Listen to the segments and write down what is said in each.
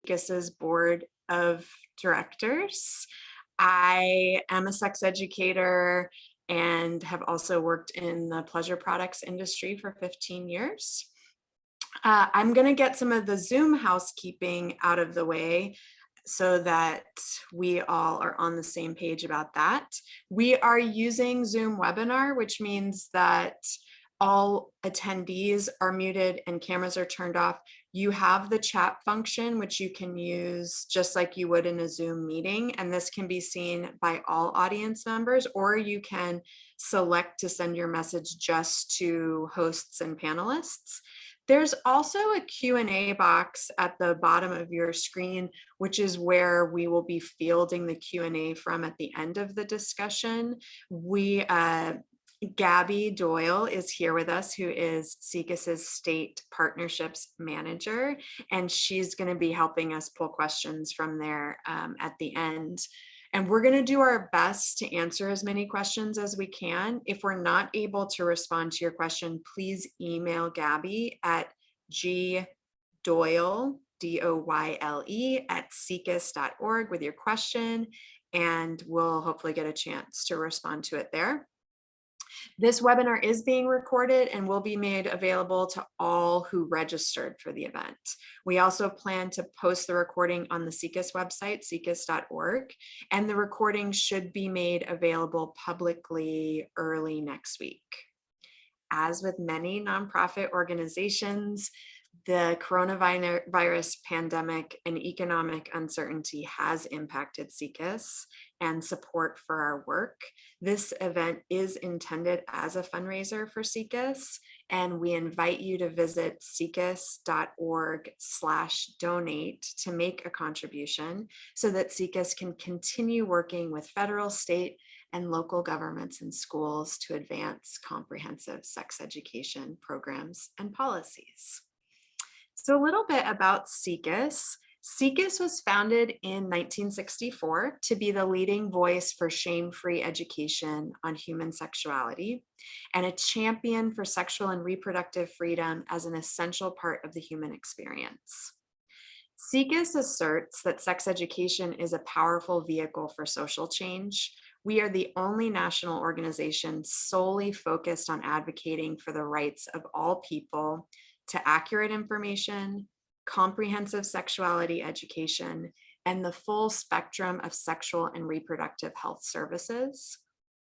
SIECUS's board of directors. I am a sex educator and have also worked in the pleasure products industry for 15 years. I'm going to get some of the Zoom housekeeping out of the way so that we all are on the same page about that. We are using Zoom webinar, which means that all attendees are muted and cameras are turned off. You have the chat function, which you can use just like you would in a Zoom meeting. And this can be seen by all audience members, or you can select to send your message just to hosts and panelists. There's also a Q&A box at the bottom of your screen, which is where we will be fielding the Q&A from at the end of the discussion. Gabby Doyle is here with us, who is SIECUS's State Partnerships Manager, and she's going to be helping us pull questions from there at the end. And we're going to do our best to answer as many questions as we can. If we're not able to respond to your question, please email Gabby at gdoyle, DOYLE, at SIECUS.org with your question, and we'll hopefully get a chance to respond to it there. This webinar is being recorded and will be made available to all who registered for the event. We also plan to post the recording on the SIECUS website, siecus.org, and the recording should be made available publicly early next week. As with many nonprofit organizations, the coronavirus pandemic and economic uncertainty has impacted SIECUS and support for our work. This event is intended as a fundraiser for SIECUS, and we invite you to visit siecus.org/donate to make a contribution so that SIECUS can continue working with federal, state, and local governments and schools to advance comprehensive sex education programs and policies. So a little bit about SIECUS. SIECUS was founded in 1964 to be the leading voice for shame-free education on human sexuality and a champion for sexual and reproductive freedom as an essential part of the human experience. SIECUS asserts that sex education is a powerful vehicle for social change. We are the only national organization solely focused on advocating for the rights of all people to accurate information, comprehensive sexuality education, and the full spectrum of sexual and reproductive health services.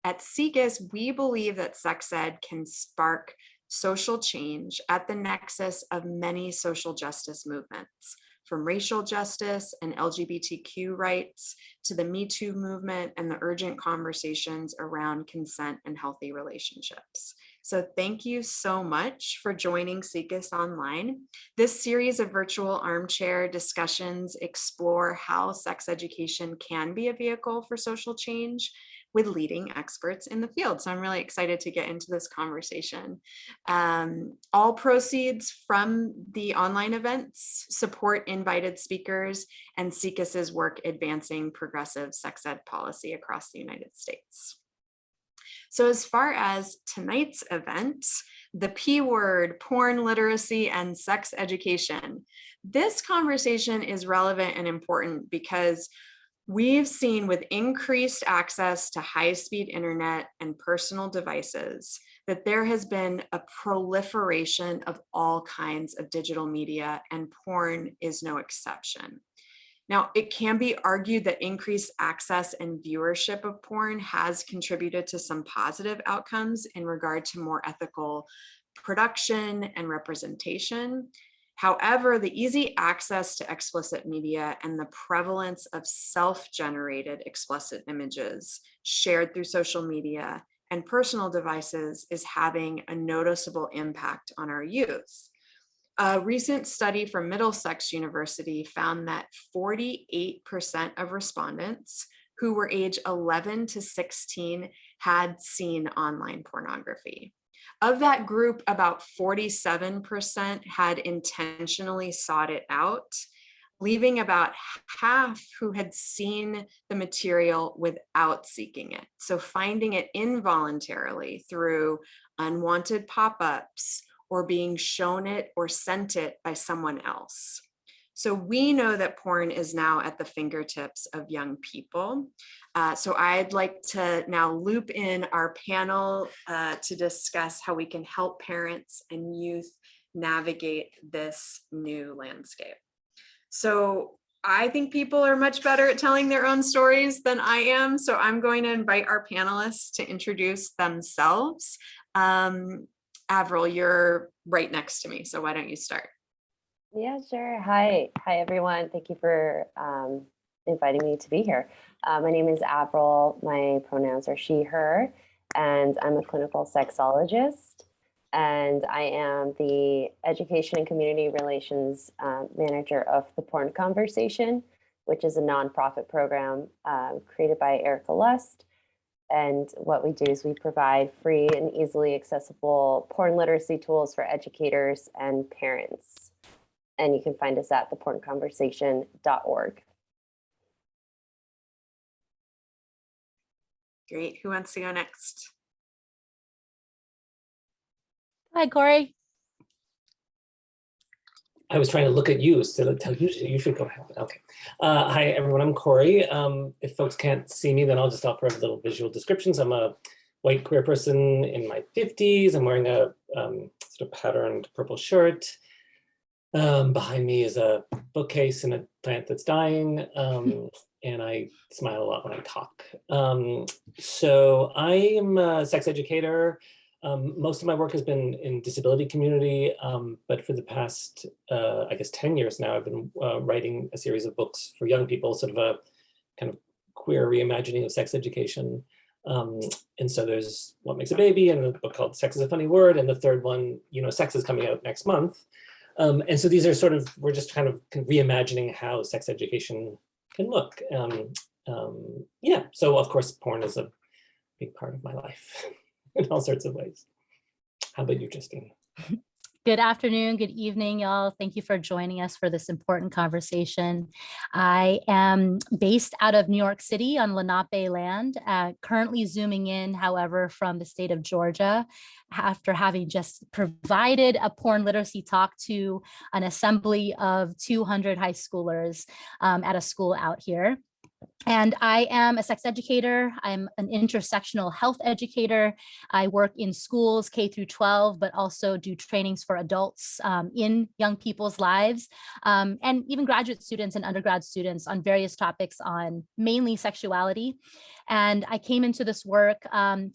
At SIECUS, we believe that sex ed can spark social change at the nexus of many social justice movements, from racial justice and LGBTQ rights to the Me Too movement and the urgent conversations around consent and healthy relationships. So thank you so much for joining SIECUS Online. This series of virtual armchair discussions explore how sex education can be a vehicle for social change with leading experts in the field. So I'm really excited to get into this conversation. All proceeds from the online events support invited speakers and SIECUS's work advancing progressive sex ed policy across the United States. So as far as tonight's event, the P word, porn literacy and sex education. This conversation is relevant and important because we've seen with increased access to high-speed internet and personal devices that there has been a proliferation of all kinds of digital media, and porn is no exception. Now, it can be argued that increased access and viewership of porn has contributed to some positive outcomes in regard to more ethical production and representation. However, the easy access to explicit media and the prevalence of self-generated explicit images shared through social media and personal devices is having a noticeable impact on our youth. A recent study from Middlesex University found that 48% of respondents who were age 11 to 16 had seen online pornography. Of that group, about 47% had intentionally sought it out, leaving about half who had seen the material without seeking it. So finding it involuntarily through unwanted pop-ups or being shown it or sent it by someone else. So we know that porn is now at the fingertips of young people. So I'd like to now loop in our panel to discuss how we can help parents and youth navigate this new landscape. So I think people are much better at telling their own stories than I am. So I'm going to invite our panelists to introduce themselves. Avril, you're right next to me, so why don't you start? Yeah, sure. Hi, everyone. Thank you for inviting me to be here. My name is Avril. My pronouns are she, her, and I'm a clinical sexologist. And I am the Education and Community Relations Manager of the Porn Conversation, which is a nonprofit program created by Erica Lust. And what we do is we provide free and easily accessible porn literacy tools for educators and parents. And you can find us at thepornconversation.org. Great. Who wants to go next? Hi, Corey. I was trying to look at you, so tell you should go ahead. Okay. Hi, everyone. I'm Corey. If folks can't see me, then I'll just offer a little visual descriptions. I'm a white queer person in my 50s. I'm wearing a sort of patterned purple shirt. Behind me is a bookcase and a plant that's dying. And I smile a lot when I talk. So I am a sex educator. Most of my work has been in disability community, but for the past, I guess, 10 years now, I've been writing a series of books for young people, sort of a kind of queer reimagining of sex education. And so there's What Makes a Baby, and a book called Sex is a Funny Word, and the third one, Sex, is coming out next month. And so these are sort of, we're just kind of reimagining how sex education can look. Yeah, so of course, porn is a big part of my life. In all sorts of ways. How about you, Justine? Good afternoon, good evening, y'all. Thank you for joining us for this important conversation. I am based out of New York City on Lenape land, currently zooming in, however, from the state of Georgia, after having just provided a porn literacy talk to an assembly of 200 high schoolers at a school out here. And I am a sex educator. I'm an intersectional health educator. I work in schools K through 12, but also do trainings for adults in young people's lives, and even graduate students and undergrad students on various topics on mainly sexuality. And I came into this work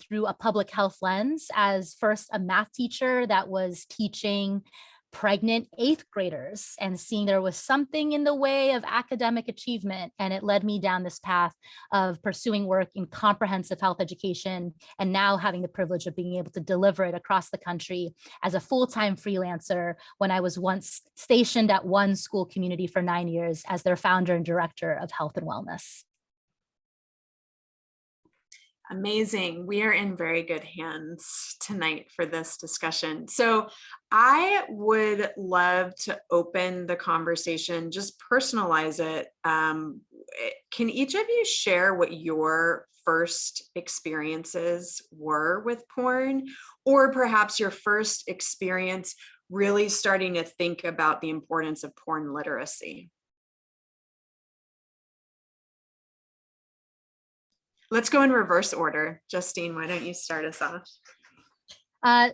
through a public health lens as first a math teacher that was teaching pregnant 8th graders and seeing there was something in the way of academic achievement. And it led me down this path of pursuing work in comprehensive health education, and now having the privilege of being able to deliver it across the country as a full-time freelancer when I was once stationed at one school community for 9 years as their founder and director of health and wellness. Amazing. We are in very good hands tonight for this discussion. So I would love to open the conversation, just personalize it. Can each of you share what your first experiences were with porn, or perhaps your first experience really starting to think about the importance of porn literacy? Let's go in reverse order. Justine, why don't you start us off?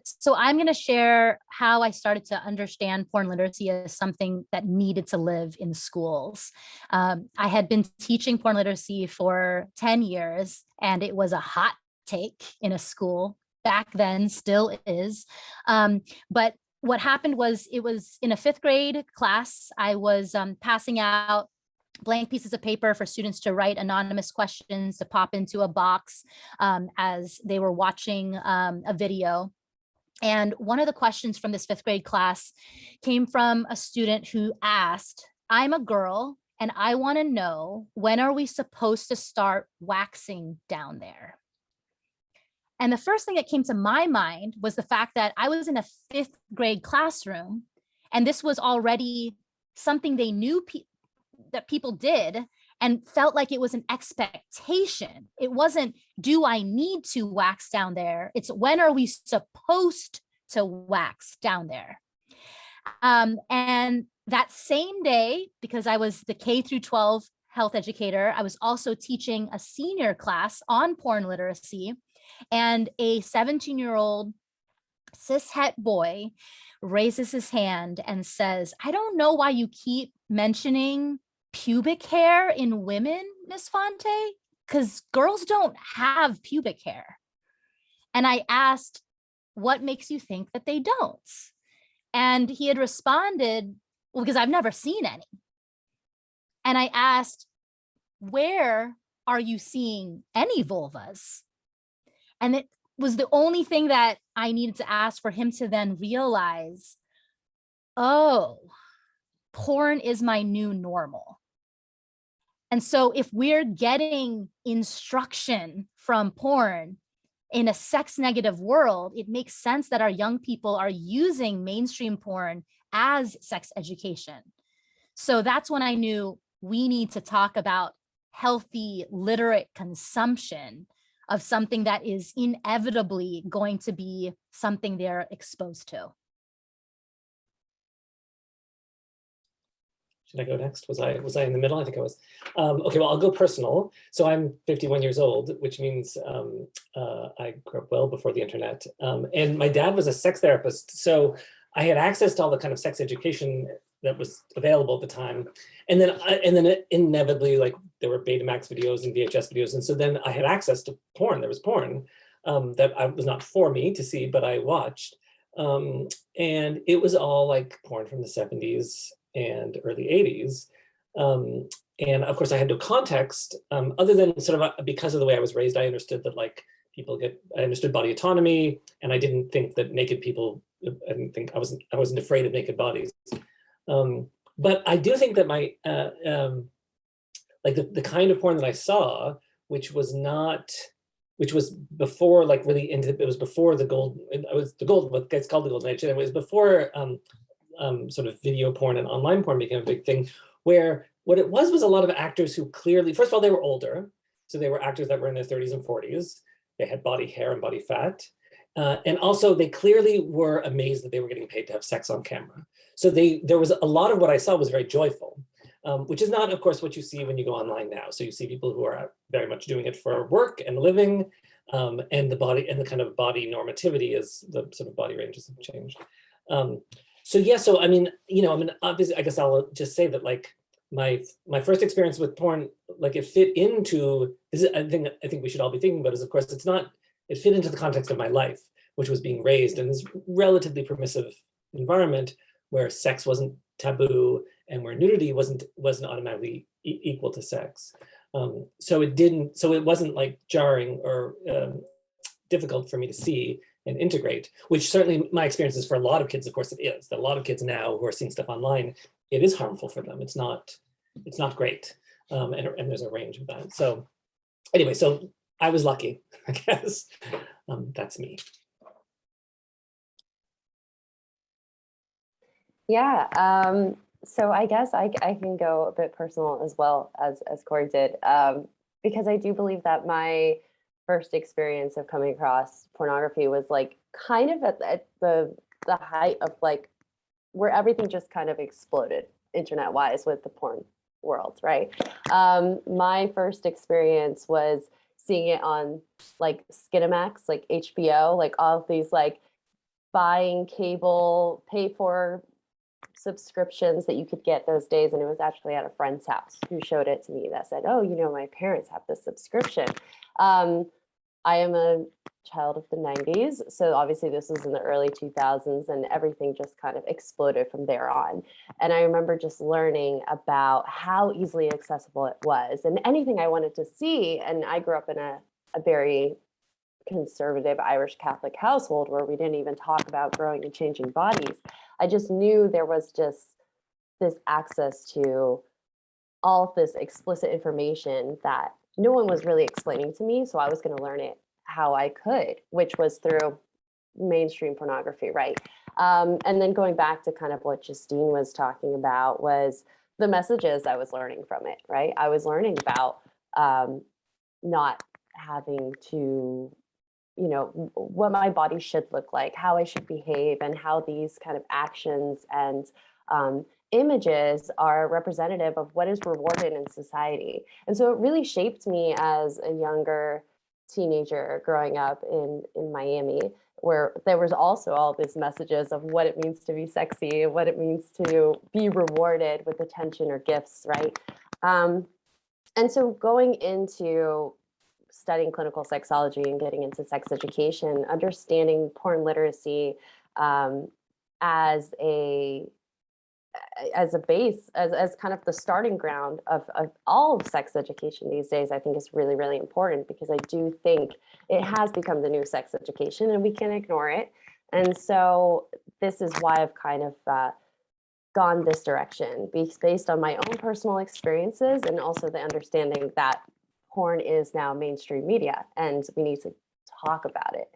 So I'm going to share how I started to understand porn literacy as something that needed to live in schools. I had been teaching porn literacy for 10 years, and it was a hot take in a school back then, still is. But what happened was, it was in a 5th grade class. I was passing out blank pieces of paper for students to write anonymous questions to pop into a box as they were watching a video. And one of the questions from this 5th grade class came from a student who asked, "I'm a girl and I want to know, when are we supposed to start waxing down there?" And the first thing that came to my mind was the fact that I was in a 5th grade classroom, and this was already something they knew that people did, and felt like it was an expectation. It wasn't, do I need to wax down there? It's, when are we supposed to wax down there? And that same day, because I was the K through 12 health educator, I was also teaching a senior class on porn literacy, and a 17-year-old cishet boy raises his hand and says, "I don't know why you keep mentioning pubic hair in women, Miss Fonte, because girls don't have pubic hair." And I asked, "What makes you think that they don't?" And he had responded, "Well, because I've never seen any." And I asked, "Where are you seeing any vulvas?" And it was the only thing that I needed to ask for him to then realize, oh, porn is my new normal. And so if we're getting instruction from porn in a sex negative world, it makes sense that our young people are using mainstream porn as sex education. So that's when I knew we need to talk about healthy, literate consumption of something that is inevitably going to be something they're exposed to. Should I go next? Was I in the middle? I think I was. Okay, well, I'll go personal. So I'm 51 years old, which means I grew up well before the internet. And my dad was a sex therapist. So I had access to all the kind of sex education that was available at the time. And then inevitably, like, there were Betamax videos and VHS videos. And so then I had access to porn. There was porn that was not for me to see, but I watched. And it was all like porn from the 70s and early 80s. And of course I had no context other than sort of because of the way I was raised. I understood that like I understood body autonomy, and I didn't think that naked people, I wasn't afraid of naked bodies. But I do think that my, like the kind of porn that I saw, which was before like really it was before what gets called the golden age. And it was before sort of video porn and online porn became a big thing, where what it was a lot of actors who clearly, first of all, they were older. So they were actors that were in their 30s and 40s. They had body hair and body fat. And also they clearly were amazed that they were getting paid to have sex on camera. So there was a lot of what I saw was very joyful, which is not, of course, what you see when you go online now. So you see people who are very much doing it for work and living, and the body and the kind of body normativity is the sort of body ranges have changed. So yeah, so I mean, obviously, I guess I'll just say that like my first experience with porn, like it fit into this. I think we should all be thinking about is, of course, it fit into the context of my life, which was being raised in this relatively permissive environment where sex wasn't taboo and where nudity wasn't automatically equal to sex. So it wasn't like jarring or difficult for me to see and integrate, which certainly my experience is for a lot of kids, of course it is, that a lot of kids now who are seeing stuff online, it is harmful for them. It's not great. And there's a range of that. So anyway, so I was lucky, I guess. That's me. Yeah, so I guess I can go a bit personal as well as Corey did, because I do believe that my first experience of coming across pornography was like kind of at the height of like where everything just kind of exploded internet wise with the porn world, right? My first experience was seeing it on like Skinamax, like HBO, like all of these like buying cable, pay for subscriptions that you could get those days. And it was actually at a friend's house who showed it to me that said, oh, my parents have this subscription. I am a child of the 90s. So obviously this was in the early 2000s and everything just kind of exploded from there on. And I remember just learning about how easily accessible it was and anything I wanted to see. And I grew up in a very conservative Irish Catholic household where we didn't even talk about growing and changing bodies. I just knew there was just this access to all of this explicit information that no one was really explaining to me. So I was going to learn it how I could, which was through mainstream pornography, right? And then going back to kind of what Justine was talking about was the messages I was learning from it, right? I was learning about not having to, what my body should look like, how I should behave, and how these kind of actions and images are representative of what is rewarded in society. And so it really shaped me as a younger teenager growing up in Miami, where there was also all these messages of what it means to be sexy, what it means to be rewarded with attention or gifts, right? And so going into studying clinical sexology and getting into sex education, understanding porn literacy as a base, as kind of the starting ground of all of sex education these days, I think is really, really important, because I do think it has become the new sex education and we can't ignore it. And so this is why I've kind of gone this direction, based on my own personal experiences and also the understanding that porn is now mainstream media and we need to talk about it.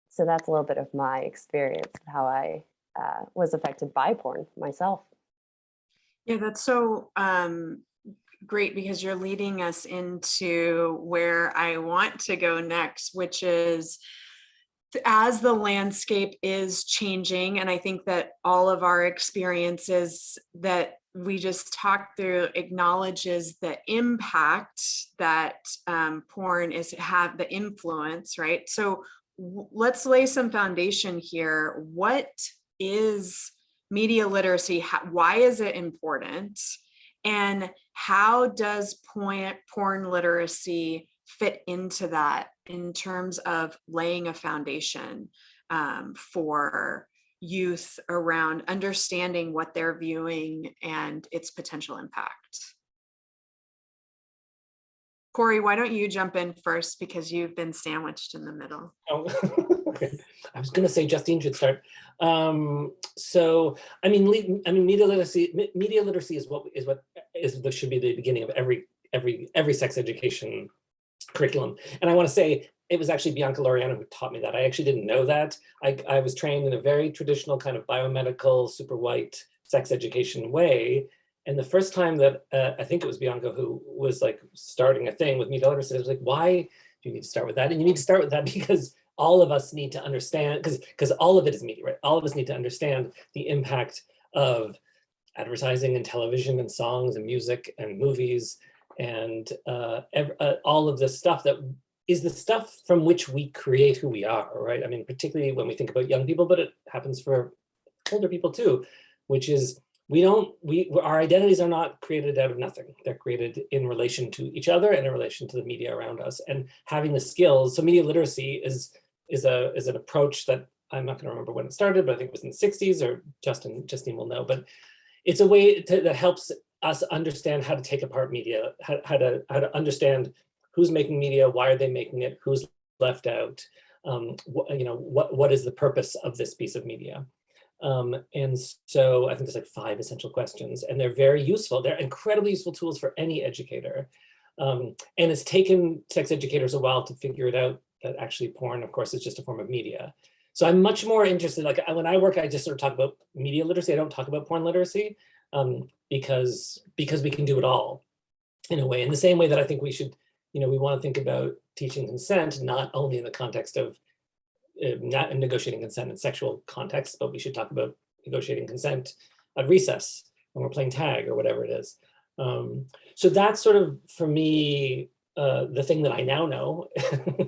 So that's a little bit of my experience of how I was affected by porn myself. Yeah, that's so great, because you're leading us into where I want to go next, which is, as the landscape is changing, and I think that all of our experiences that we just talked through acknowledges the impact that porn have, the influence, right? So let's lay some foundation here. What is media literacy? Why is it important? And how does porn literacy fit into that in terms of laying a foundation for youth around understanding what they're viewing and its potential impact? Corey, why don't you jump in first, because you've been sandwiched in the middle. Oh, okay. I was going to say Justine should start. So, I mean, media literacy should be the beginning of every sex education curriculum. And I want to say it was actually Bianca Laureano who taught me that. I actually didn't know that. I was trained in a very traditional kind of biomedical, super white sex education way. And the first time that I think it was Bianca who was like starting a thing with media literacy, I was like, why do you need to start with that? And you need to start with that because all of us need to understand, because all of it is media, right? All of us need to understand the impact of advertising and television and songs and music and movies and all of this stuff that is the stuff from which we create who we are, right? I mean, particularly when we think about young people, but it happens for older people too, which is our identities are not created out of nothing. They're created in relation to each other and in relation to the media around us. And having the skills, so media literacy is an approach that I'm not going to remember when it started, but I think it was in the 60s, or Justine will know. But it's a way that helps us understand how to take apart media, how to understand who's making media, why are they making it, who's left out, what is the purpose of this piece of media. And so I think there's like 5 essential questions, and they're very useful. They're incredibly useful tools for any educator. And it's taken sex educators a while to figure it out that actually porn, of course, is just a form of media. So I'm much more interested, like when I work, I just sort of talk about media literacy. I don't talk about porn literacy because we can do it all in a way. In the same way that I think we should, we want to think about teaching consent, not only in the context of not negotiating consent in sexual context, but we should talk about negotiating consent at recess when we're playing tag or whatever it is. So that's sort of, for me, the thing that I now know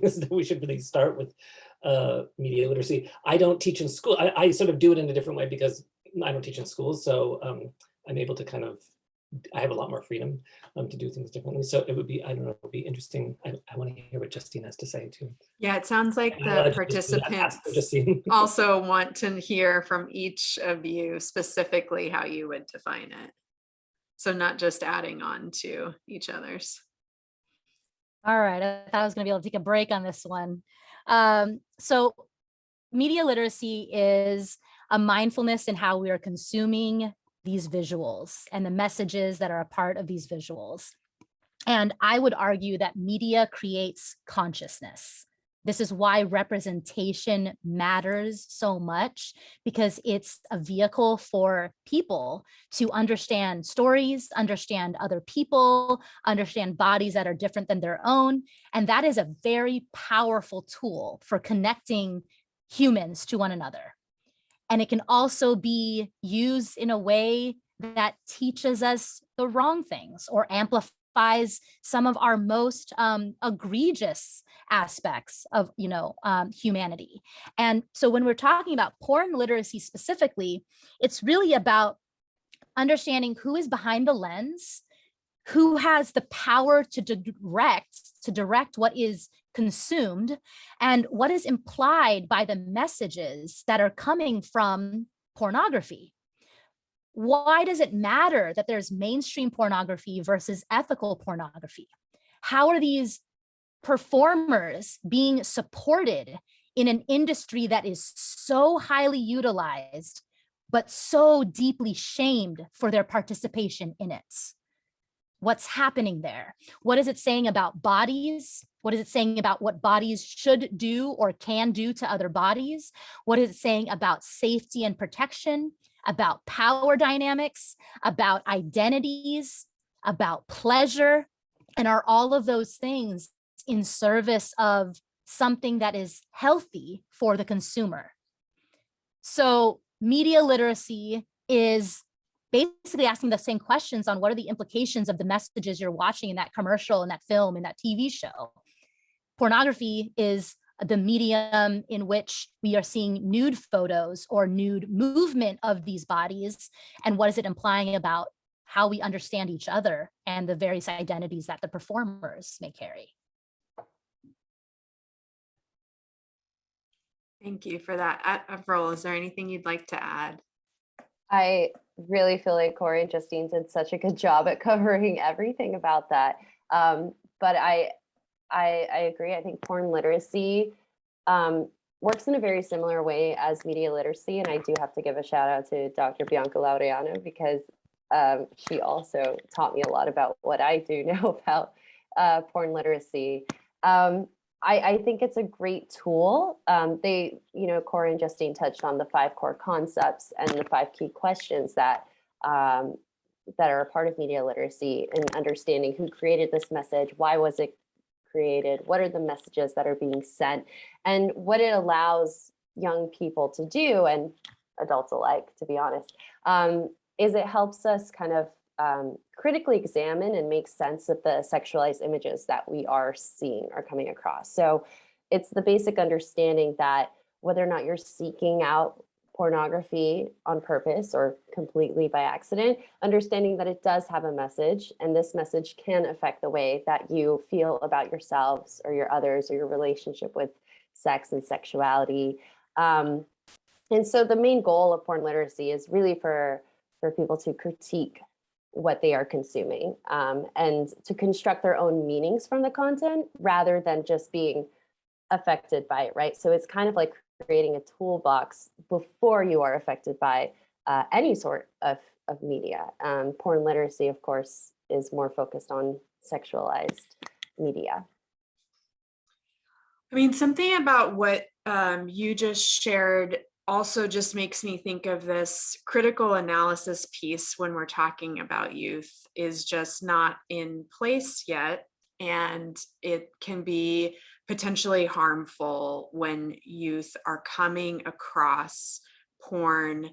is that we should really start with media literacy. I don't teach in school. I sort of do it in a different way because I don't teach in schools. So I'm able to I have a lot more freedom to do things differently. So it would be, I don't know, it would be interesting. I want to hear what Justine has to say too. Yeah, it sounds like the participants also want to hear from each of you specifically how you would define it. So not just adding on to each other's. All right, I thought I was going to be able to take a break on this one. So media literacy is a mindfulness in how we are consuming these visuals and the messages that are a part of these visuals. And I would argue that media creates consciousness. This is why representation matters so much, because it's a vehicle for people to understand stories, understand other people, understand bodies that are different than their own. And that is a very powerful tool for connecting humans to one another. And it can also be used in a way that teaches us the wrong things or amplifies some of our most egregious aspects of, humanity. And so when we're talking about porn literacy specifically, it's really about understanding who is behind the lens, who has the power to direct what is consumed, and what is implied by the messages that are coming from pornography. Why does it matter that there's mainstream pornography versus ethical pornography? How are these performers being supported in an industry that is so highly utilized, but so deeply shamed for their participation in it? What's happening there? What is it saying about bodies? What is it saying about what bodies should do or can do to other bodies? What is it saying about safety and protection, about power dynamics, about identities, about pleasure? And are all of those things in service of something that is healthy for the consumer? So media literacy is basically asking the same questions on what are the implications of the messages you're watching in that commercial, in that film, in that TV show. Pornography is the medium in which we are seeing nude photos or nude movement of these bodies. And what is it implying about how we understand each other and the various identities that the performers may carry? Thank you for that. Avril, is there anything you'd like to add? I really feel like Corey and Justine did such a good job at covering everything about that. But I agree. I think porn literacy works in a very similar way as media literacy. And I do have to give a shout out to Dr. Bianca Laureano, because she also taught me a lot about what I do know about porn literacy. I think it's a great tool. Corey and Justine touched on the 5 core concepts and the 5 key questions that are a part of media literacy, and understanding who created this message, why was it created, what are the messages that are being sent, and what it allows young people to do, and adults alike, to be honest, is it helps us kind of critically examine and make sense of the sexualized images that we are seeing or coming across. So it's the basic understanding that whether or not you're seeking out pornography on purpose or completely by accident, understanding that it does have a message, and this message can affect the way that you feel about yourselves or your others or your relationship with sex and sexuality. And so the main goal of porn literacy is really for people to critique what they are consuming, and to construct their own meanings from the content rather than just being affected by it, right? So it's kind of like creating a toolbox before you are affected by any sort of media. Porn literacy, of course, is more focused on sexualized media. I mean, something about what you just shared also just makes me think of this critical analysis piece when we're talking about youth is just not in place yet. And it can be potentially harmful when youth are coming across porn,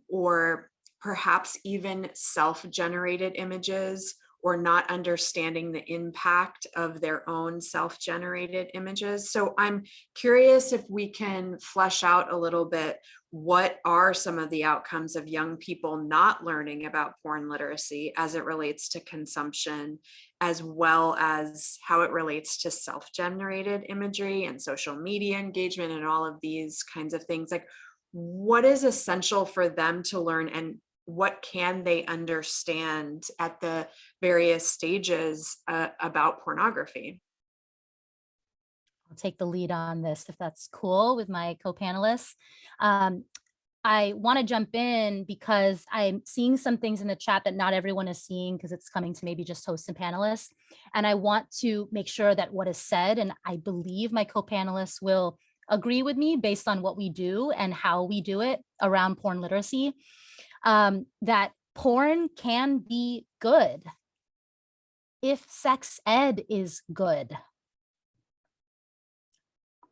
or perhaps even self-generated images, or not understanding the impact of their own self-generated images. So I'm curious if we can flesh out a little bit, what are some of the outcomes of young people not learning about porn literacy as it relates to consumption, as well as how it relates to self-generated imagery and social media engagement and all of these kinds of things? Like, what is essential for them to learn, and what can they understand at the various stages about pornography? I'll take the lead on this if that's cool with my co-panelists. I want to jump in because I'm seeing some things in the chat that not everyone is seeing, because it's coming to maybe just hosts and panelists. And I want to make sure that what is said, and I believe my co-panelists will agree with me based on what we do and how we do it around porn literacy, that porn can be good if sex ed is good.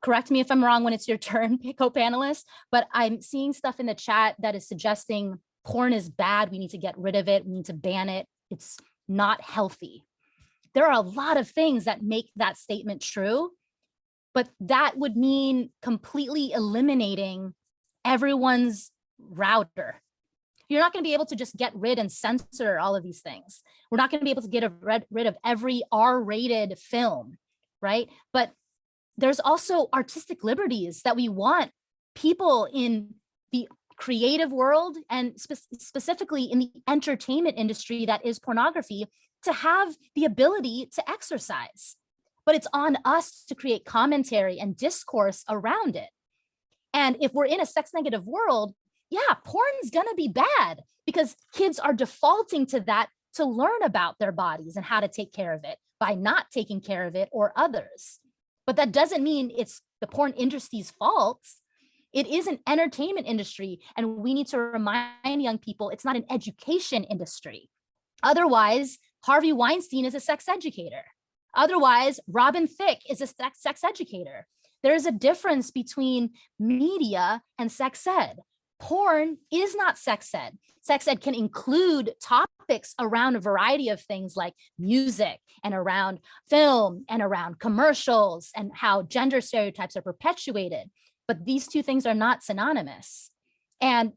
correct me if I'm wrong when it's your turn, co-panelists, but I'm seeing stuff in the chat that is suggesting porn is bad. We need to get rid of it. We need to ban it. It's not healthy. There are a lot of things that make that statement true, but that would mean completely eliminating everyone's router. You're not going to be able to just get rid and censor all of these things. We're not going to be able to get rid of every R-rated film, right? But there's also artistic liberties that we want people in the creative world and specifically in the entertainment industry that is pornography to have the ability to exercise. But it's on us to create commentary and discourse around it. And if we're in a sex negative world, yeah, porn's gonna be bad because kids are defaulting to that to learn about their bodies and how to take care of it by not taking care of it or others. But that doesn't mean it's the porn industry's fault. It is an entertainment industry, and we need to remind young people it's not an education industry. Otherwise, Harvey Weinstein is a sex educator. Otherwise, Robin Thicke is a sex educator. There's a difference between media and sex ed. Porn is not sex ed. Sex ed can include topics around a variety of things like music and around film and around commercials and how gender stereotypes are perpetuated. But these two things are not synonymous. And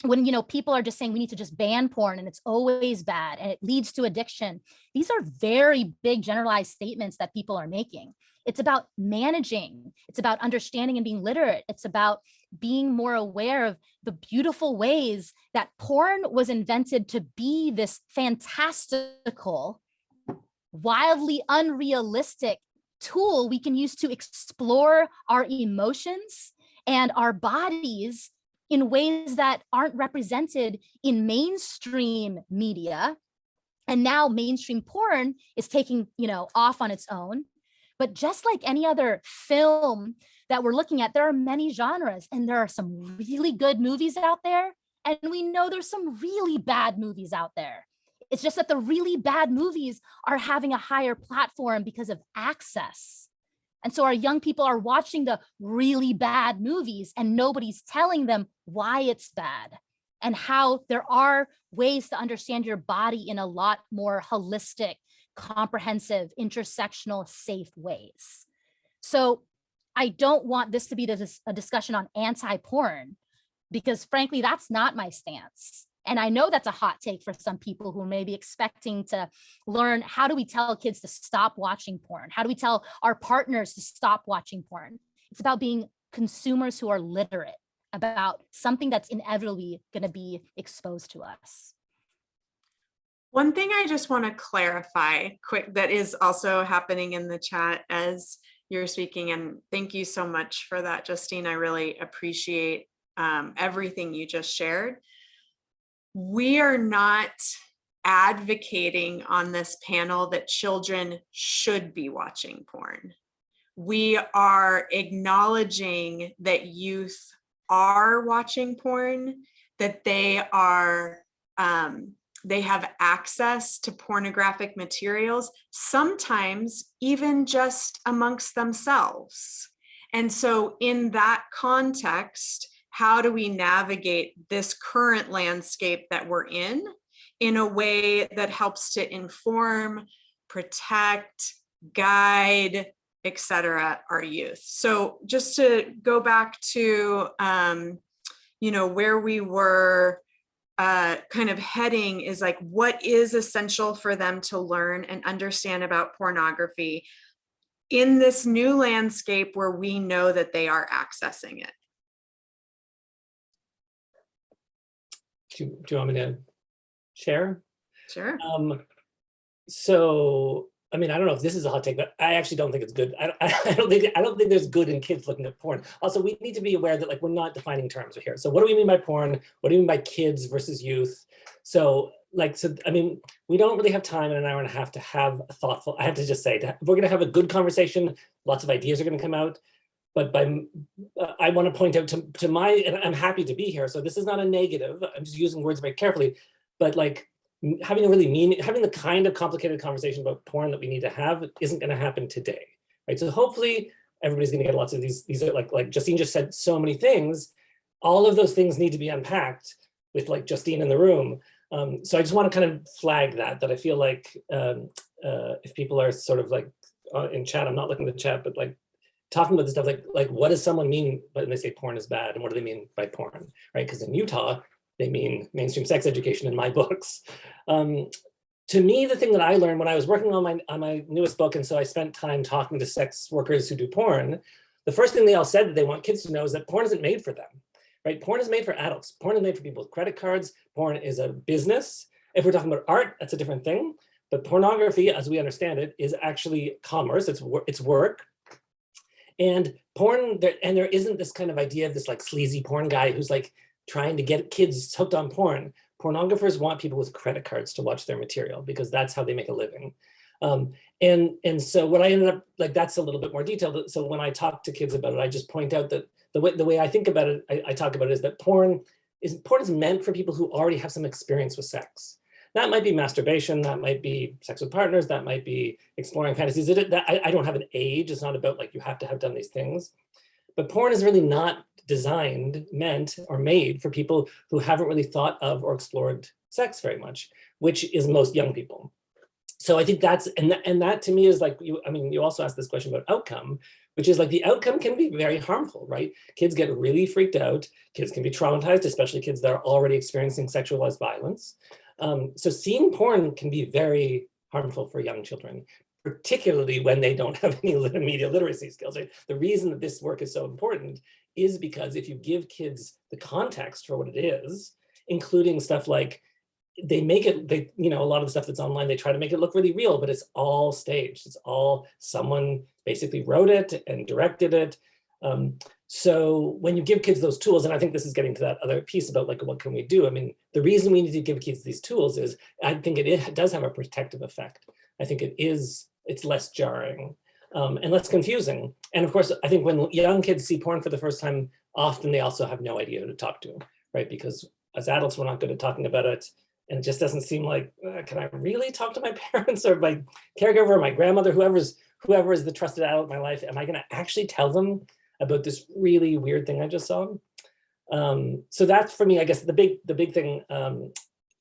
when people are just saying we need to just ban porn and it's always bad and it leads to addiction, these are very big generalized statements that people are making. It's about managing, it's about understanding and being literate. It's about being more aware of the beautiful ways that porn was invented to be this fantastical, wildly unrealistic tool we can use to explore our emotions and our bodies in ways that aren't represented in mainstream media. And now mainstream porn is taking, off on its own. But just like any other film that we're looking at, there are many genres and there are some really good movies out there. And we know there's some really bad movies out there. It's just that the really bad movies are having a higher platform because of access. And so our young people are watching the really bad movies and nobody's telling them why it's bad and how there are ways to understand your body in a lot more holistic, comprehensive, intersectional, safe ways. So I don't want this to be a discussion on anti-porn because frankly, that's not my stance. And I know that's a hot take for some people who may be expecting to learn, how do we tell kids to stop watching porn? How do we tell our partners to stop watching porn? It's about being consumers who are literate about something that's inevitably going to be exposed to us. One thing I just want to clarify quick that is also happening in the chat as you're speaking, and thank you so much for that, Justine. I really appreciate everything you just shared. We are not advocating on this panel that children should be watching porn. We are acknowledging that youth are watching porn, that they are they have access to pornographic materials, sometimes even just amongst themselves. And so in that context, how do we navigate this current landscape that we're in a way that helps to inform, protect, guide, et cetera, our youth? So just to go back to, where we were kind of heading is like, what is essential for them to learn and understand about pornography in this new landscape where we know that they are accessing it? Do you want me to share? Sure. So, I mean, I don't know if this is a hot take, but I actually don't think it's good. I don't think there's good in kids looking at porn. Also, we need to be aware that we're not defining terms here. So what do we mean by porn? What do we mean by kids versus youth? So I mean, we don't really have time in an hour and a half to have a thoughtful, I have to just say, if we're gonna have a good conversation, lots of ideas are gonna come out. But I want to point out to and I'm happy to be here. So this is not a negative. I'm just using words very carefully, but having the kind of complicated conversation about porn that we need to have isn't going to happen today, right? So hopefully everybody's going to get lots of these are like Justine just said so many things. All of those things need to be unpacked with like Justine in the room. So I just want to kind of flag that I feel like if people are sort of like in chat, I'm not looking at the chat, but like talking about this stuff, like what does someone mean when they say porn is bad, and what do they mean by porn, right? Because in Utah, they mean mainstream sex education in my books. To me, the thing that I learned when I was working on my newest book, and so I spent time talking to sex workers who do porn, the first thing they all said that they want kids to know is that porn isn't made for them, right? Porn is made for adults. Porn is made for people with credit cards. Porn is a business. If we're talking about art, that's a different thing. But pornography, as we understand it, is actually commerce. It's work. And porn, there isn't this kind of idea of this like sleazy porn guy who's like trying to get kids hooked on porn. Pornographers want people with credit cards to watch their material because that's how they make a living. And so what I ended up, like, that's a little bit more detailed. So when I talk to kids about it, I just point out that the way I think about it, I talk about it is that porn is meant for people who already have some experience with sex. That might be masturbation, that might be sex with partners, that might be exploring fantasies. I don't have an age, it's not about like you have to have done these things. But porn is really not designed, meant, or made for people who haven't really thought of or explored sex very much, which is most young people. So I think that's, and that to me is like, you also asked this question about outcome, which is like the outcome can be very harmful, right? Kids get really freaked out. Kids can be traumatized, especially kids that are already experiencing sexualized violence. So seeing porn can be very harmful for young children, particularly when they don't have any media literacy skills. Right? The reason that this work is so important is because if you give kids the context for what it is, including stuff like a lot of the stuff that's online, they try to make it look really real, but it's all staged. It's all someone basically wrote it and directed it. So when you give kids those tools, and I think this is getting to that other piece about like, what can we do? I mean, the reason we need to give kids these tools is I think it does have a protective effect. I think it's less jarring and less confusing. And of course, I think when young kids see porn for the first time, often they also have no idea who to talk to, right? Because as adults, we're not good at talking about it. And it just doesn't seem like, can I really talk to my parents or my caregiver or my grandmother, whoever is the trusted adult in my life? Am I going to actually tell them about this really weird thing I just saw? So that's for me, I guess the big thing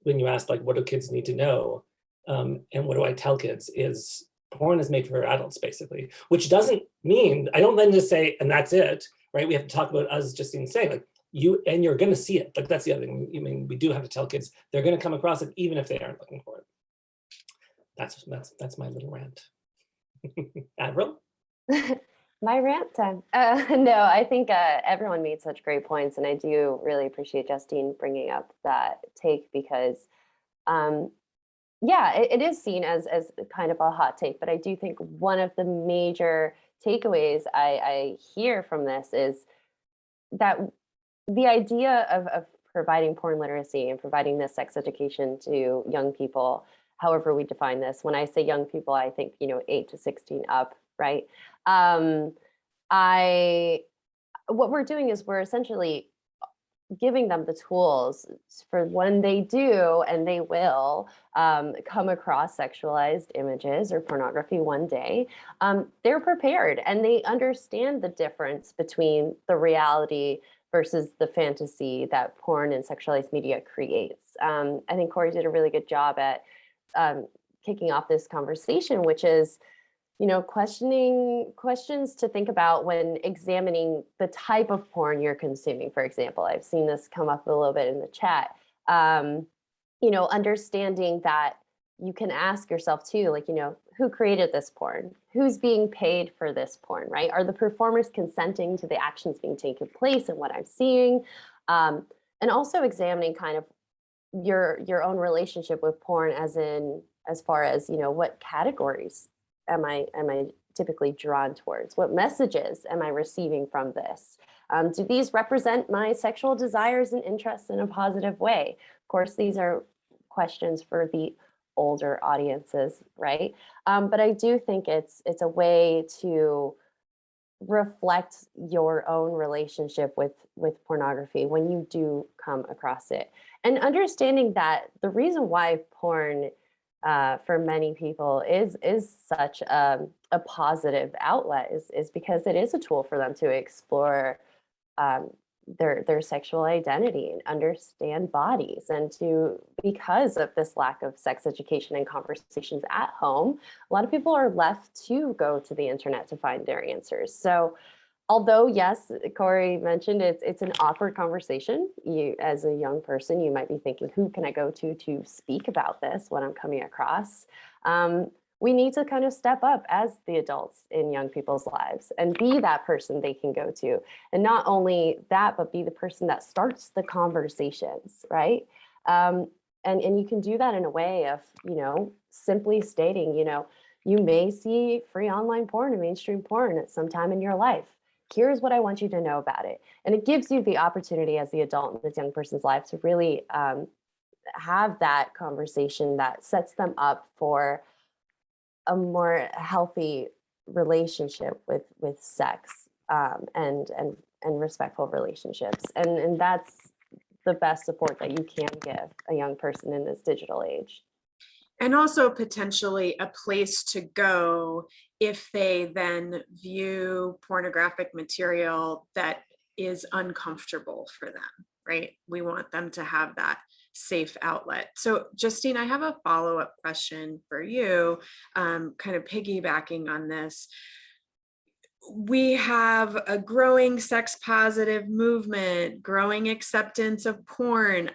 when you ask like, what do kids need to know? And what do I tell kids is porn is made for adults, basically, which doesn't mean, I don't then just say, and that's it, right? We have to talk about, as Justine saying, like, you're going to see it. Like, that's the other thing. I mean, we do have to tell kids they're going to come across it, even if they aren't looking for it. That's my little rant. Avril? My rant time. No, I think everyone made such great points, and I do really appreciate Justine bringing up that take because, yeah, it is seen as kind of a hot take, but I do think one of the major takeaways I hear from this is that the idea of providing porn literacy and providing this sex education to young people, however we define this, when I say young people, I think, 8 to 16 up, right? What we're doing is we're essentially giving them the tools for when they do, and they will come across sexualized images or pornography one day, they're prepared and they understand the difference between the reality versus the fantasy that porn and sexualized media creates. I think Corey did a really good job at kicking off this conversation, which is, questions to think about when examining the type of porn you're consuming. For example, I've seen this come up a little bit in the chat. Understanding that you can ask yourself too, like, who created this porn? Who's being paid for this porn, right? Are the performers consenting to the actions being taken place and what I'm seeing? And also examining kind of your own relationship with porn as far as, what categories am I typically drawn towards? What messages am I receiving from this? Do these represent my sexual desires and interests in a positive way? Of course, these are questions for the older audiences, right? But I do think it's a way to reflect your own relationship with pornography when you do come across it. And understanding that the reason why porn for many people is such a positive outlet, is because it is a tool for them to explore their sexual identity and understand bodies, and to, because of this lack of sex education and conversations at home, a lot of people are left to go to the internet to find their answers. So although, yes, Corey mentioned it's an awkward conversation. You, as a young person, you might be thinking, who can I go to speak about this, what I'm coming across? We need to kind of step up as the adults in young people's lives and be that person they can go to. And not only that, but be the person that starts the conversations, right? And you can do that in a way of, simply stating, you may see free online porn and mainstream porn at some time in your life. Here's what I want you to know about it. And it gives you the opportunity as the adult in this young person's life to really have that conversation that sets them up for a more healthy relationship with sex, and respectful relationships. And that's the best support that you can give a young person in this digital age. And also potentially a place to go if they then view pornographic material that is uncomfortable for them, right? We want them to have that safe outlet. So Justine, I have a follow-up question for you, kind of piggybacking on this. We have a growing sex positive movement, growing acceptance of porn,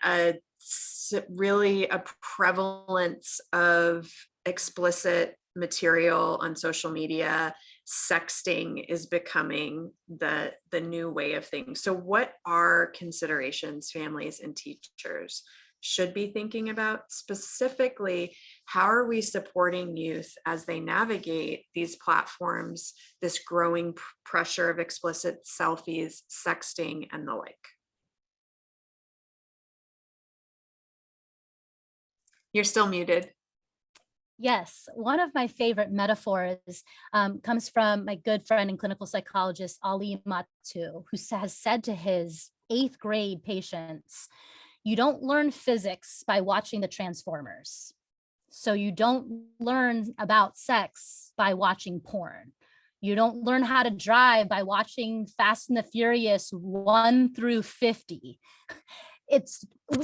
really a prevalence of explicit material on social media. Sexting is becoming the new way of things. So what are considerations families and teachers should be thinking about? Specifically, how are we supporting youth as they navigate these platforms, this growing pressure of explicit selfies, sexting, and the like? You're still muted. Yes, one of my favorite metaphors comes from my good friend and clinical psychologist, Ali Matu, who has said to his 8th grade patients, you don't learn physics by watching the Transformers. So you don't learn about sex by watching porn. You don't learn how to drive by watching Fast and the Furious 1 through 50.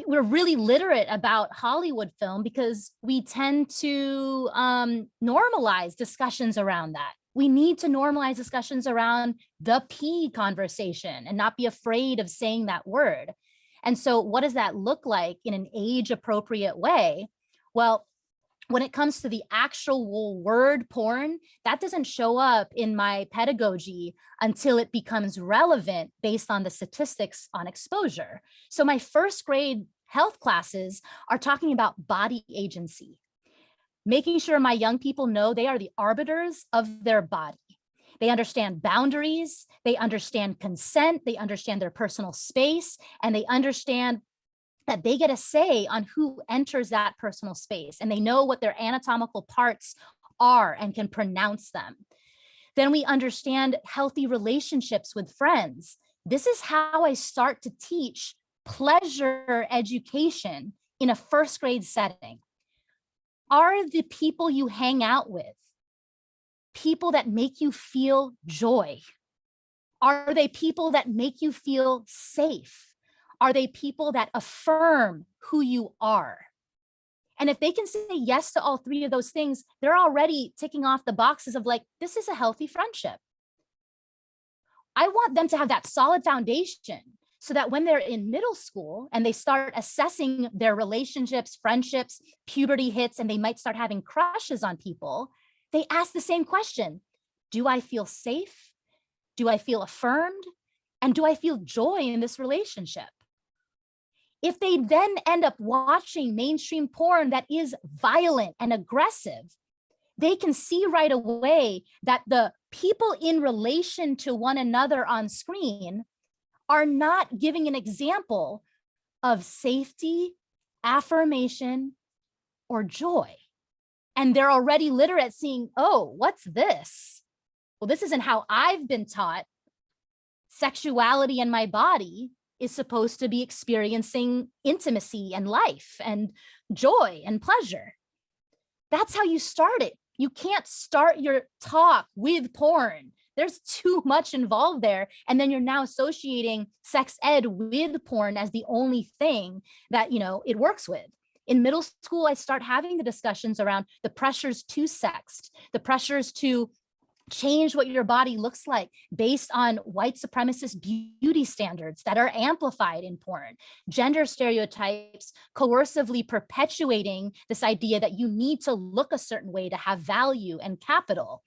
We're really literate about Hollywood film because we tend to normalize discussions around that. We need to normalize discussions around the P conversation and not be afraid of saying that word. And so what does that look like in an age appropriate way? Well, when it comes to the actual word porn, that doesn't show up in my pedagogy until it becomes relevant based on the statistics on exposure. So my 1st grade health classes are talking about body agency, making sure my young people know they are the arbiters of their body. They understand boundaries, they understand consent, they understand their personal space, and they understand that they get a say on who enters that personal space, and they know what their anatomical parts are and can pronounce them. Then we understand healthy relationships with friends. This is how I start to teach pleasure education in a 1st grade setting. Are the people you hang out with people that make you feel joy? Are they people that make you feel safe? Are they people that affirm who you are? And if they can say yes to all 3 of those things, they're already ticking off the boxes of like, this is a healthy friendship. I want them to have that solid foundation so that when they're in middle school and they start assessing their relationships, friendships, puberty hits, and they might start having crushes on people, they ask the same question. Do I feel safe? Do I feel affirmed? And do I feel joy in this relationship? If they then end up watching mainstream porn that is violent and aggressive, they can see right away that the people in relation to one another on screen are not giving an example of safety, affirmation, or joy. And they're already literate seeing, oh, what's this? Well, this isn't how I've been taught. Sexuality and my body is supposed to be experiencing intimacy and life and joy and pleasure. That's how you start it. You can't start your talk with porn. There's too much involved there. And then you're now associating sex ed with porn as the only thing that, it works with. In middle school, I start having the discussions around the pressures to sex, the pressures to change what your body looks like based on white supremacist beauty standards that are amplified in porn, gender stereotypes coercively perpetuating this idea that you need to look a certain way to have value and capital,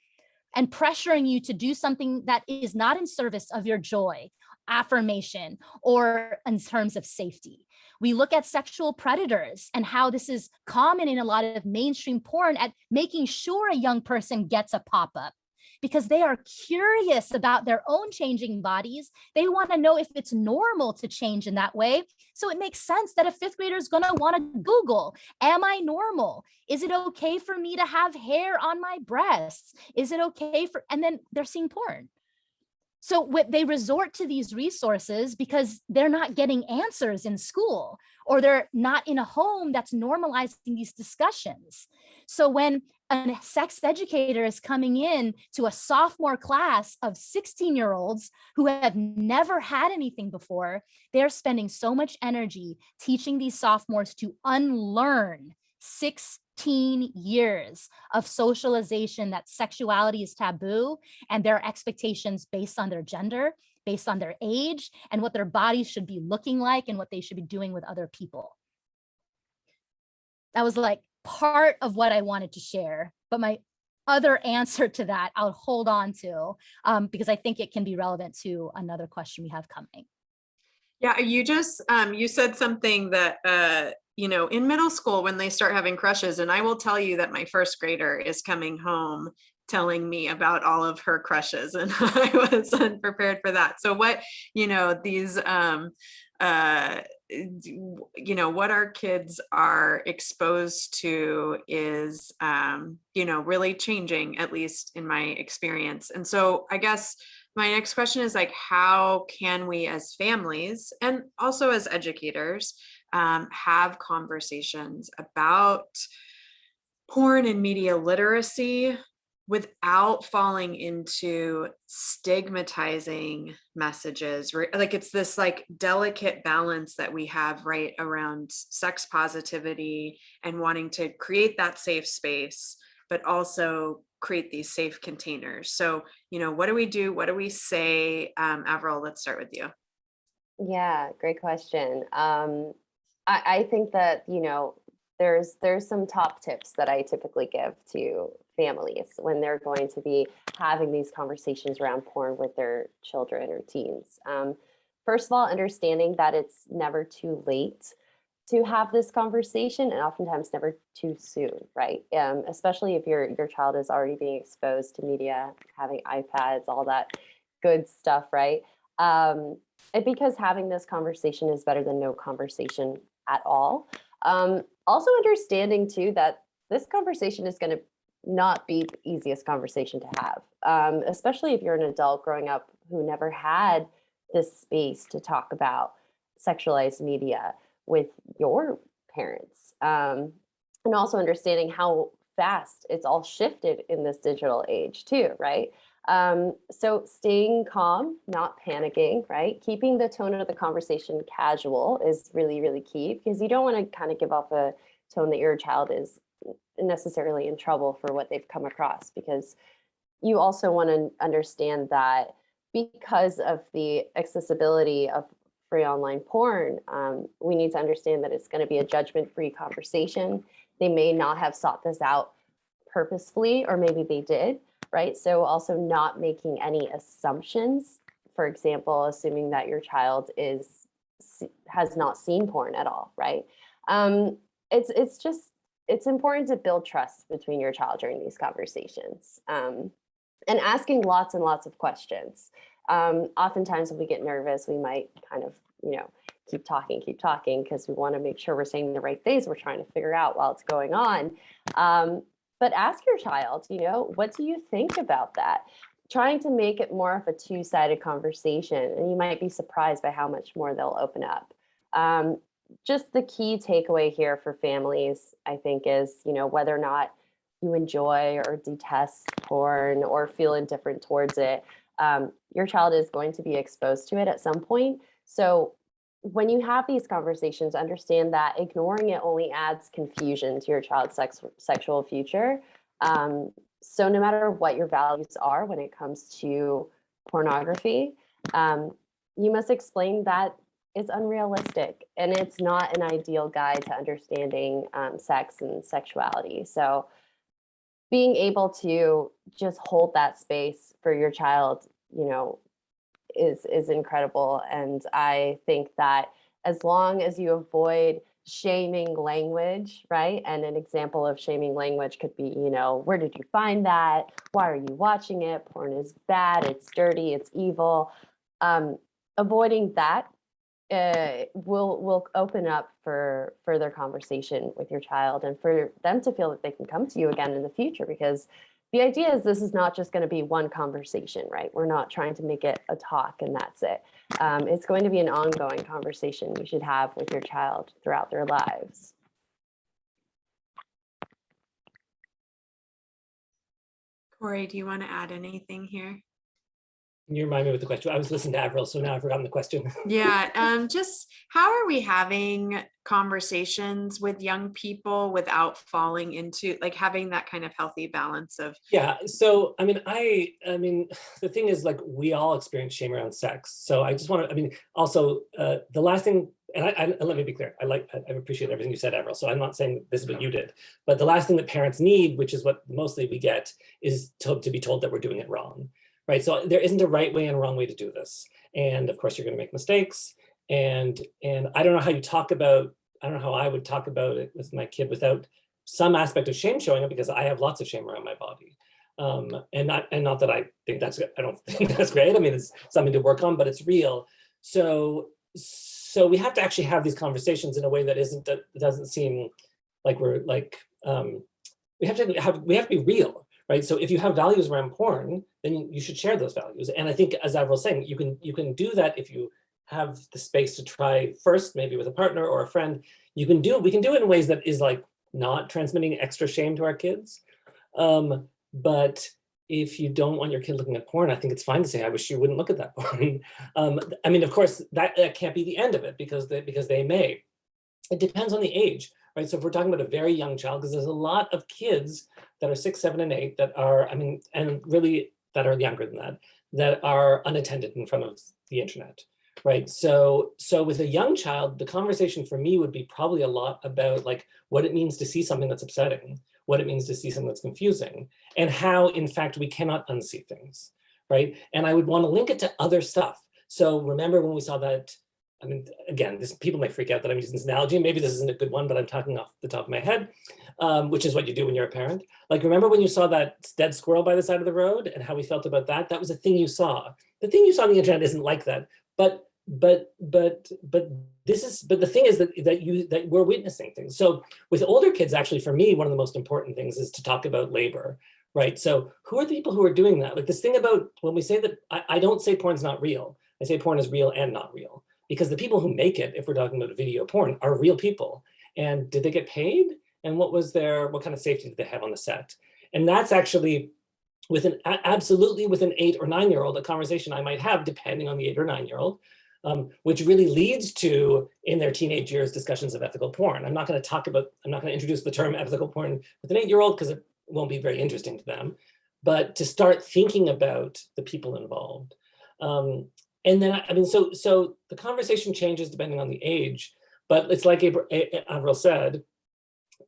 and pressuring you to do something that is not in service of your joy, affirmation, or in terms of safety. We look at sexual predators and how this is common in a lot of mainstream porn at making sure a young person gets a pop-up because they are curious about their own changing bodies. They want to know if it's normal to change in that way. So it makes sense that a fifth grader is going to want to Google, am I normal? Is it okay for me to have hair on my breasts? Is it okay for, and then they're seeing porn. So they resort to these resources because they're not getting answers in school, or they're not in a home that's normalizing these discussions. So when a sex educator is coming in to a sophomore class of 16-year-olds who have never had anything before, they're spending so much energy teaching these sophomores to unlearn 16 years of socialization that sexuality is taboo, and their expectations based on their gender, based on their age, and what their bodies should be looking like and what they should be doing with other people. That was like part of what I wanted to share, but my other answer to that I'll hold on to because I think it can be relevant to another question we have coming. Yeah, you just, you said something that, in middle school when they start having crushes, and I will tell you that my first grader is coming home telling me about all of her crushes, and I was unprepared for that. So what, these, what our kids are exposed to is, really changing, at least in my experience. And so I guess my next question is like, how can we as families and also as educators have conversations about porn and media literacy without falling into stigmatizing messages? Like it's this like delicate balance that we have right around sex positivity and wanting to create that safe space, but also create these safe containers. So, what do we do? What do we say? Avril, let's start with you. Yeah, great question. I think that, there's some top tips that I typically give to families when they're going to be having these conversations around porn with their children or teens. First of all, understanding that it's never too late to have this conversation, and oftentimes never too soon, right? Especially if your child is already being exposed to media, having iPads, all that good stuff, right? Because having this conversation is better than no conversation at all. Also understanding too that this conversation is going to not be the easiest conversation to have, especially if you're an adult growing up who never had this space to talk about sexualized media with your parents. And also understanding how fast it's all shifted in this digital age too, right? So staying calm, not panicking, right? Keeping the tone of the conversation casual is really, really key, because you don't want to kind of give off a tone that your child is necessarily in trouble for what they've come across, because you also want to understand that because of the accessibility of free online porn, we need to understand that it's going to be a judgment-free conversation. They may not have sought this out purposefully, or maybe they did, right? So also not making any assumptions. For example, assuming that your child has not seen porn at all, right? It's important to build trust between your child during these conversations, and asking lots and lots of questions. Oftentimes when we get nervous, we might kind of, keep talking because we want to make sure we're saying the right things we're trying to figure out while it's going on. But ask your child, what do you think about that? Trying to make it more of a two-sided conversation, and you might be surprised by how much more they'll open up. Just the key takeaway here for families, I think, is, whether or not you enjoy or detest porn or feel indifferent towards it, your child is going to be exposed to it at some point. So when you have these conversations, understand that ignoring it only adds confusion to your child's sexual future. So no matter what your values are when it comes to pornography, you must explain that it's unrealistic and it's not an ideal guide to understanding sex and sexuality. So being able to just hold that space for your child, is incredible. And I think that as long as you avoid shaming language, right? And an example of shaming language could be, where did you find that? Why are you watching it? Porn is bad, it's dirty, it's evil. Avoiding that will open up for further conversation with your child and for them to feel that they can come to you again in the future, because the idea is this is not just going to be one conversation, right? We're not trying to make it a talk and that's it. It's going to be an ongoing conversation you should have with your child throughout their lives. Corey, do you want to add anything here? Can you remind me what the question? I was listening to Avril, so now I've forgotten the question. Yeah, just how are we having conversations with young people without falling into like having that kind of healthy balance of? Yeah, so I mean, the thing is, like, we all experience shame around sex. So I just want to, also the last thing, and I let me be clear, I appreciate everything you said, Avril. So I'm not saying this is what you did, but the last thing that parents need, which is what mostly we get, is to be told that we're doing it wrong. Right, so there isn't a right way and a wrong way to do this, and of course you're going to make mistakes. And I don't know how you talk about. I don't know how I would talk about it with my kid without some aspect of shame showing up, because I have lots of shame around my body, and not that I think that's. I don't think that's great. I mean, it's something to work on, but it's real. So we have to actually have these conversations in a way that doesn't seem like we're like. We have to be real. Right. So if you have values around porn, then you should share those values. And I think, as Avril was saying, you can do that if you have the space to try first, maybe with a partner or a friend. We can do it in ways that is like not transmitting extra shame to our kids. But if you don't want your kid looking at porn, I think it's fine to say, I wish you wouldn't look at that porn. I mean, of course, that can't be the end of it, because they may. It depends on the age. Right, so if we're talking about a very young child, because there's a lot of kids that are 6, 7, and 8 that are, and really that are younger than that are unattended in front of the internet, right? So with a young child, the conversation for me would be probably a lot about like what it means to see something that's upsetting, what it means to see something that's confusing, and how, in fact, we cannot unsee things, right? And I would want to link it to other stuff. So remember when we saw that. Again, people may freak out that I'm using this analogy. Maybe this isn't a good one, but I'm talking off the top of my head, which is what you do when you're a parent. Like, remember when you saw that dead squirrel by the side of the road and how we felt about that? That was a thing you saw. The thing you saw on the internet isn't like that. But the thing is that we're witnessing things. So with older kids, actually, for me, one of the most important things is to talk about labor. Right. So who are the people who are doing that? Like this thing about when we say that, I don't say porn's not real. I say porn is real and not real. Because the people who make it, if we're talking about video porn, are real people. And did they get paid? And what kind of safety did they have on the set? And that's actually absolutely with an 8 or 9-year-old, a conversation I might have depending on the 8 or 9-year-old, which really leads to, in their teenage years, discussions of ethical porn. I'm not going to introduce the term ethical porn with an 8-year-old because it won't be very interesting to them, but to start thinking about the people involved. And then, so the conversation changes depending on the age, but it's like Avril said,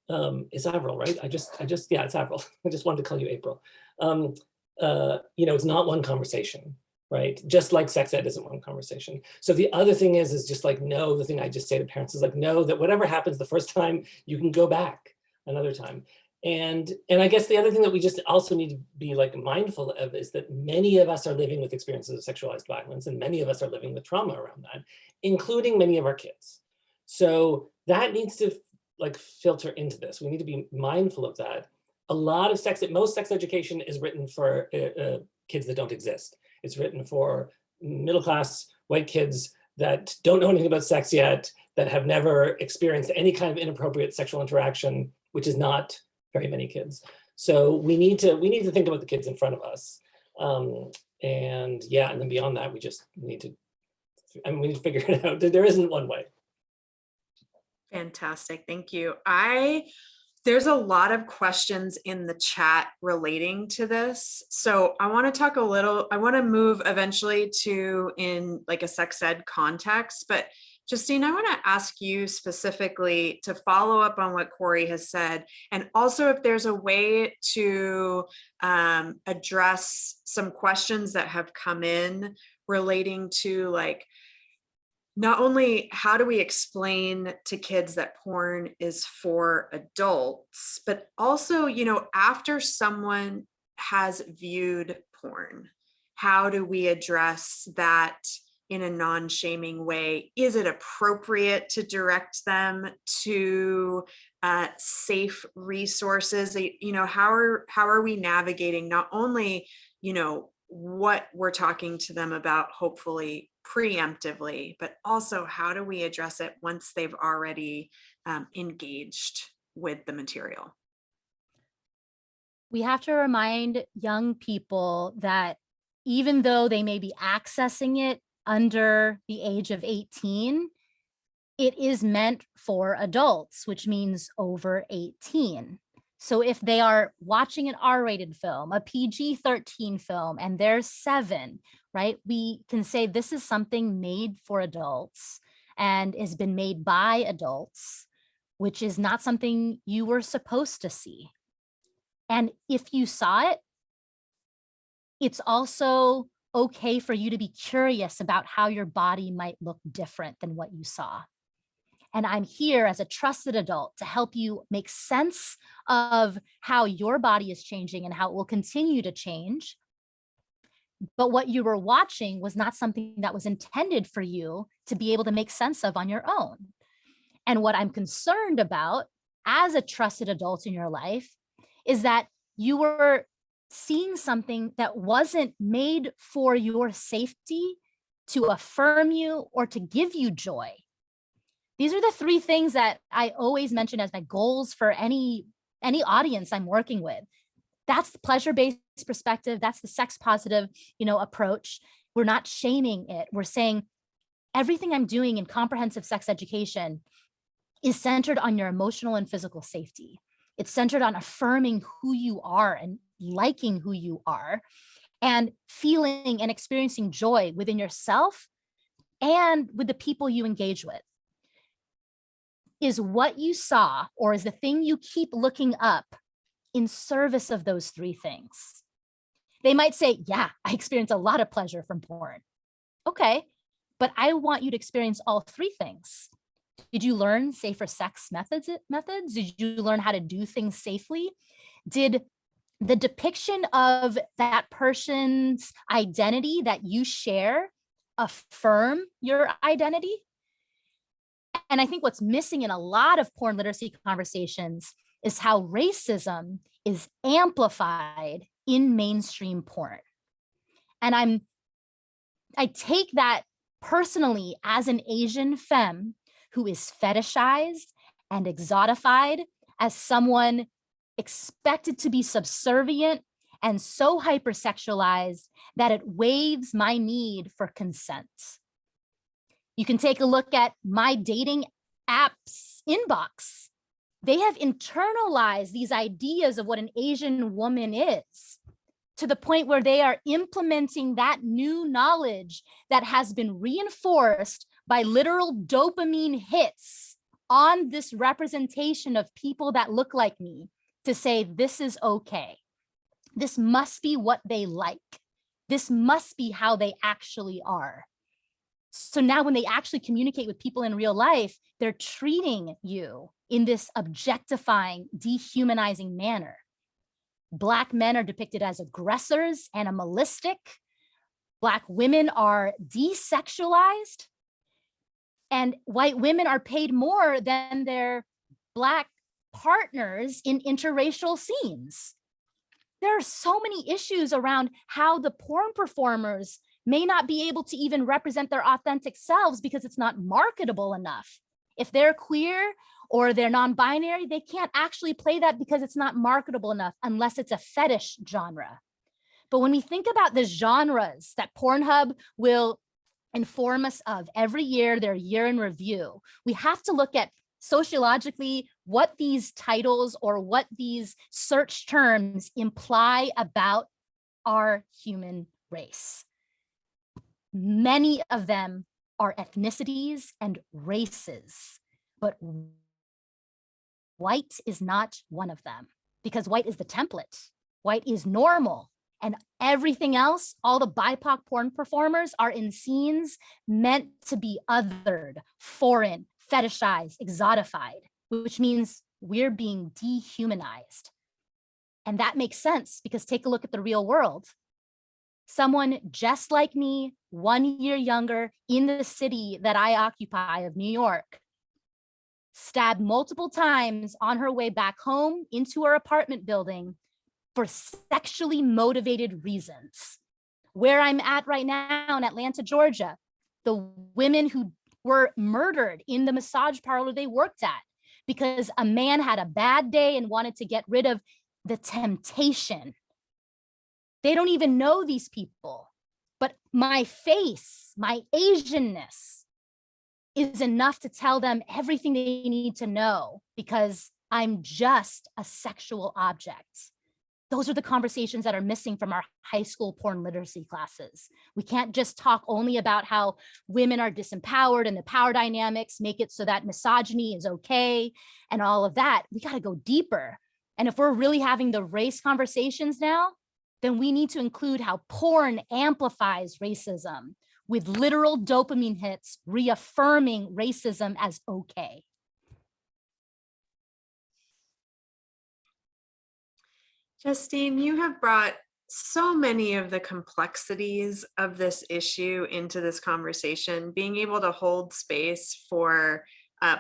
it's Avril, right? Yeah, it's Avril. I just wanted to call you April. It's not one conversation, right? Just like sex ed isn't one conversation. So the other thing is just like, no, the thing I just say to parents is like, no, that whatever happens the first time, you can go back another time. And I guess the other thing that we just also need to be like mindful of is that many of us are living with experiences of sexualized violence, and many of us are living with trauma around that, including many of our kids. So that needs to like filter into this. We need to be mindful of that. A lot of most sex education is written for kids that don't exist. It's written for middle-class white kids that don't know anything about sex yet, that have never experienced any kind of inappropriate sexual interaction, which is not very many kids. So we need to think about the kids in front of us. And yeah, and then beyond that, we just need to, we need to figure it out. There isn't one way. Fantastic. Thank you. There's a lot of questions in the chat relating to this. So I want to move eventually to in like a sex ed context, but Justine, I want to ask you specifically to follow up on what Corey has said, and also if there's a way to address some questions that have come in relating to like, not only how do we explain to kids that porn is for adults, but also, you know, after someone has viewed porn, how do we address that in a non-shaming way? Is it appropriate to direct them to safe resources? You know, how are we navigating not only, you know, what we're talking to them about, hopefully preemptively, but also how do we address it once they've already engaged with the material? We have to remind young people that even though they may be accessing it under the age of 18, it is meant for adults, which means over 18. So if they are watching an R-rated film, a PG-13 film, and they're 7, right? We can say this is something made for adults and has been made by adults, which is not something you were supposed to see. And if you saw it, it's also okay for you to be curious about how your body might look different than what you saw. And I'm here as a trusted adult to help you make sense of how your body is changing and how it will continue to change. But what you were watching was not something that was intended for you to be able to make sense of on your own. And what I'm concerned about as a trusted adult in your life is that you were seeing something that wasn't made for your safety, to affirm you, or to give you joy. These are the 3 things that I always mention as my goals for any audience I'm working with. That's the pleasure-based perspective. That's the sex positive, you know, approach. We're not shaming it. We're saying everything I'm doing in comprehensive sex education is centered on your emotional and physical safety. It's centered on affirming who you are and liking who you are and feeling and experiencing joy within yourself and with the people you engage with. Is what you saw, or is the thing you keep looking up, in service of those 3 things? They might say, yeah, I experience a lot of pleasure from porn. Okay, but I want you to experience all 3 things. Did you learn safer sex methods? Did you learn how to do things safely? Did the depiction of that person's identity that you share affirm your identity? And I think what's missing in a lot of porn literacy conversations is how racism is amplified in mainstream porn. And I take that personally as an Asian femme who is fetishized and exotified as someone expected to be subservient and so hypersexualized that it waives my need for consent. You can take a look at my dating apps inbox. They have internalized these ideas of what an Asian woman is to the point where they are implementing that new knowledge that has been reinforced by literal dopamine hits on this representation of people that look like me to say, this is okay. This must be what they like. This must be how they actually are. So now when they actually communicate with people in real life, they're treating you in this objectifying, dehumanizing manner. Black men are depicted as aggressors, animalistic. Black women are desexualized. And white women are paid more than their Black partners in interracial scenes. There are so many issues around how the porn performers may not be able to even represent their authentic selves because it's not marketable enough. If they're queer or they're non-binary, they can't actually play that because it's not marketable enough unless it's a fetish genre. But when we think about the genres that Pornhub will inform us of every year, their year in review, we have to look at sociologically what these titles or what these search terms imply about our human race. Many of them are ethnicities and races, but white is not one of them, because white is the template. White is normal. And everything else, all the BIPOC porn performers are in scenes meant to be othered, foreign, fetishized, exotified, which means we're being dehumanized. And that makes sense because take a look at the real world. Someone just like me, 1 year younger, in the city that I occupy of New York, stabbed multiple times on her way back home into her apartment building for sexually motivated reasons. Where I'm at right now in Atlanta, Georgia, the women who were murdered in the massage parlor they worked at because a man had a bad day and wanted to get rid of the temptation. They don't even know these people, but my face, my Asianness is enough to tell them everything they need to know because I'm just a sexual object. Those are the conversations that are missing from our high school porn literacy classes. We can't just talk only about how women are disempowered and the power dynamics make it so that misogyny is okay and all of that. We got to go deeper. And if we're really having the race conversations now, then we need to include how porn amplifies racism with literal dopamine hits reaffirming racism as okay. Justine, you have brought so many of the complexities of this issue into this conversation, being able to hold space for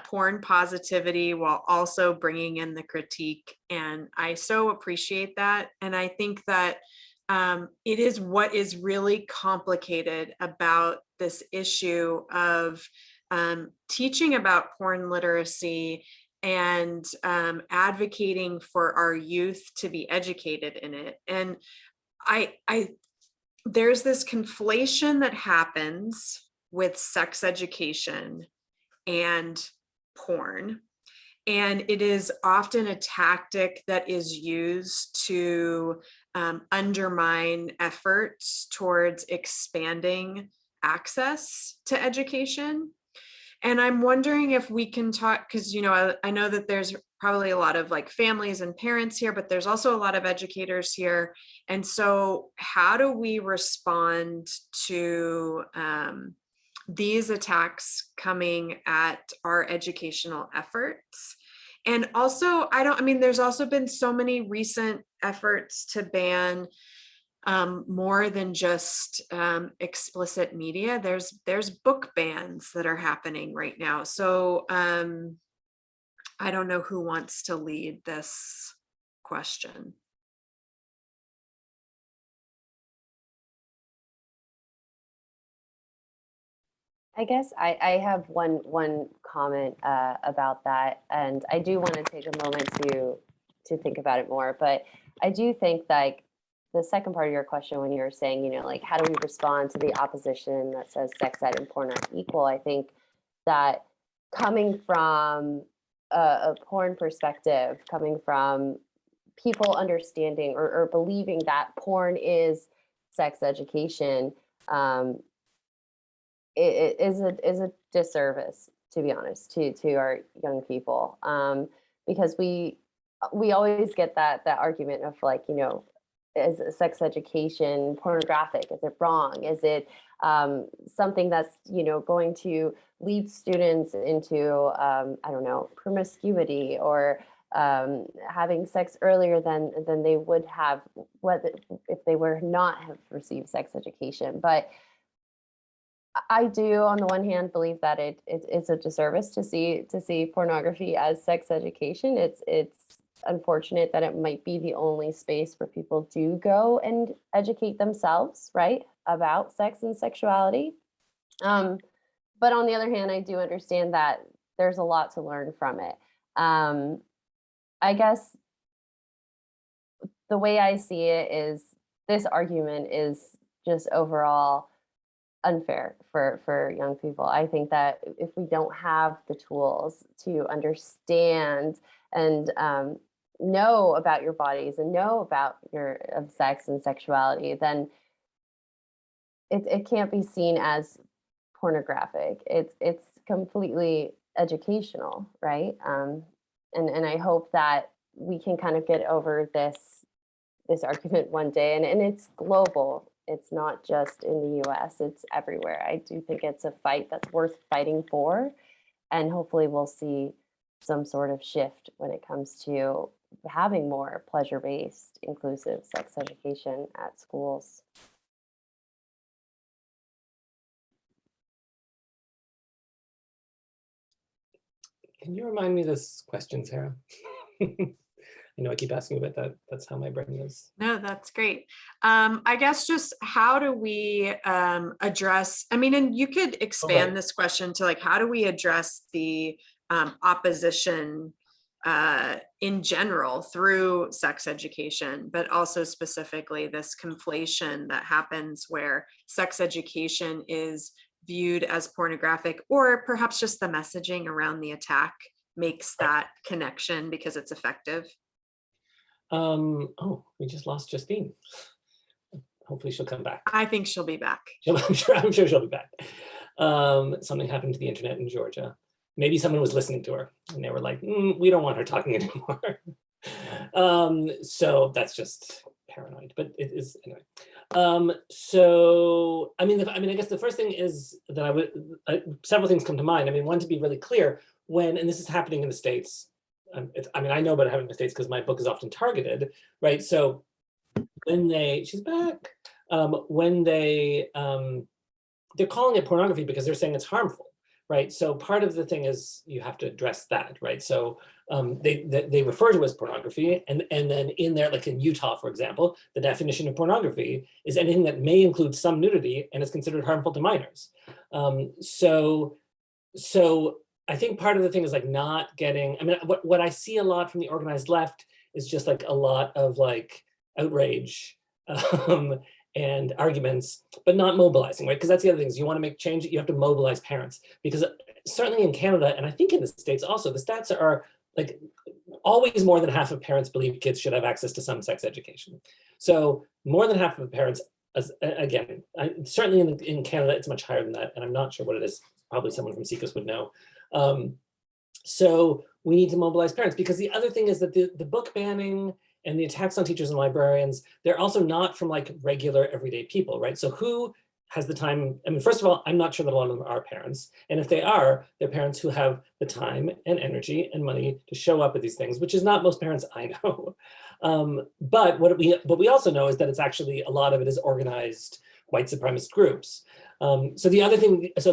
porn positivity while also bringing in the critique. And I so appreciate that. And I think that it is what is really complicated about this issue of teaching about porn literacy and advocating for our youth to be educated in it. And there's this conflation that happens with sex education and porn. And it is often a tactic that is used to undermine efforts towards expanding access to education. And I'm wondering if we can talk, because, you know, I know that there's probably a lot of like families and parents here, but there's also a lot of educators here. And so how do we respond to these attacks coming at our educational efforts? And also, there's also been so many recent efforts to ban more than just explicit media. There's book bans that are happening right now. So I don't know who wants to lead this question. I guess I have one comment about that, and I do want to take a moment to think about it more. But I do think like the second part of your question, when you were saying, you know, like how do we respond to the opposition that says sex ed and porn are equal? I think that coming from a porn perspective, coming from people understanding or believing that porn is sex education, it is a disservice, to be honest, to our young people, because we always get that argument of like, you know, is sex education pornographic? Is it wrong? Is it something that's, you know, going to lead students into I don't know, promiscuity or having sex earlier than they would have if they were not have received sex education? But I do, on the one hand, believe that it's a disservice to see pornography as sex education. It's unfortunate that it might be the only space where people do go and educate themselves, right, about sex and sexuality. But on the other hand, I do understand that there's a lot to learn from it. I guess the way I see it is this argument is just overall unfair for young people. I think that if we don't have the tools to understand and know about your bodies and know about your sex and sexuality, then it can't be seen as pornographic. It's completely educational, right? And I hope that we can kind of get over this argument one day, and it's global. It's not just in the US, it's everywhere. I do think it's a fight that's worth fighting for, and hopefully we'll see some sort of shift when it comes to having more pleasure-based, inclusive sex education at schools. Can you remind me this question, Sarah? I know I keep asking about that. That's how my brain is. No, that's great. I guess just how do we address, I mean, and you could expand this question to like, how do we address the opposition in general through sex education, but also specifically this conflation that happens where sex education is viewed as pornographic, or perhaps just the messaging around the attack makes that connection because it's effective. Oh, we just lost Justine. Hopefully she'll come back. I think she'll be back. I'm sure she'll be back. Something happened to the internet in Georgia. Maybe someone was listening to her and they were like, we don't want her talking anymore. So that's just paranoid, but it is anyway. So, I guess the first thing is that several things come to mind. I mean, one, to be really clear, and this is happening in the States, I know about it happening in the States because my book is often targeted, right? So when she's back, when they're calling it pornography because they're saying it's harmful, right? So part of the thing is you have to address that, right? So they refer to it as pornography, and then in there, like in Utah, for example, the definition of pornography is anything that may include some nudity and is considered harmful to minors. So I think part of the thing is like not getting, what I see a lot from the organized left is just like a lot of like outrage and arguments, but not mobilizing, right? Because that's the other thing is you want to make change, you have to mobilize parents, because certainly in Canada, and I think in the States also, the stats are like always more than half of parents believe kids should have access to some sex education. So more than half of parents, again, certainly in Canada, it's much higher than that, and I'm not sure what it is. Probably someone from SIECUS would know. So we need to mobilize parents, because the other thing is that the book banning and the attacks on teachers and librarians, they're also not from like regular everyday people, right? So who has the time? I mean, first of all, I'm not sure that a lot of them are parents. And if they are, they're parents who have the time and energy and money to show up at these things, which is not most parents I know. But what we also know is that it's actually, a lot of it is organized white supremacist groups. So the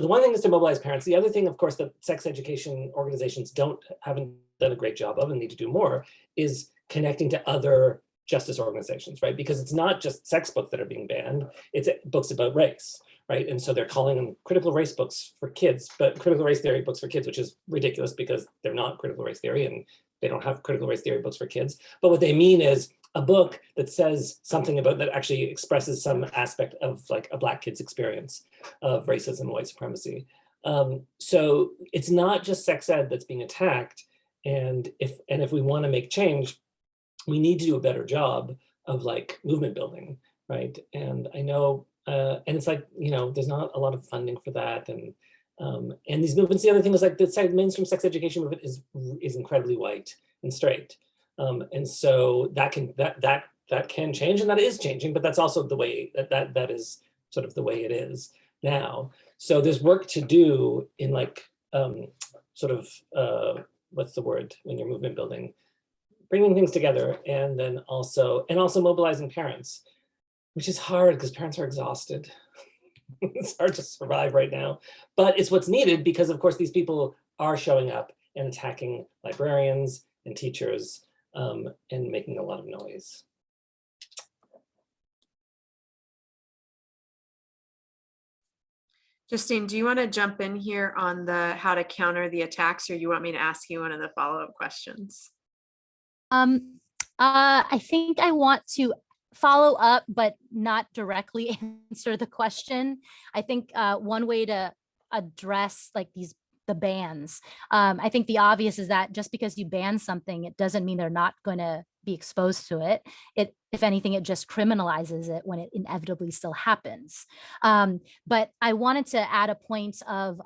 one thing is to mobilize parents. The other thing, of course, that sex education organizations haven't done a great job of and need to do more is connecting to other justice organizations, right? Because it's not just sex books that are being banned, it's books about race, right? And so they're calling them critical race books for kids, but critical race theory books for kids, which is ridiculous because they're not critical race theory and they don't have critical race theory books for kids. But what they mean is a book that says something about, that actually expresses some aspect of like a Black kid's experience of racism and white supremacy. So it's not just sex ed that's being attacked. And if we want to make change, we need to do a better job of like movement building, right? And I know, and it's like, there's not a lot of funding for that. And these movements, the other thing is like the mainstream sex education movement is incredibly white and straight. And so that can change, and that is changing, but that's also the way that is sort of the way it is now. So there's work to do in like what's the word when you're movement building, bringing things together, and then also mobilizing parents, which is hard because parents are exhausted. It's hard to survive right now, but it's what's needed because of course these people are showing up and attacking librarians and teachers and making a lot of noise. Justine, do you want to jump in here on the how to counter the attacks, or you want me to ask you one of the follow-up questions? I think I want to follow up, but not directly answer the question. I think one way to address like the bans, I think the obvious is that just because you ban something, it doesn't mean they're not going to be exposed to it. If anything, it just criminalizes it when it inevitably still happens. But I wanted to add a point of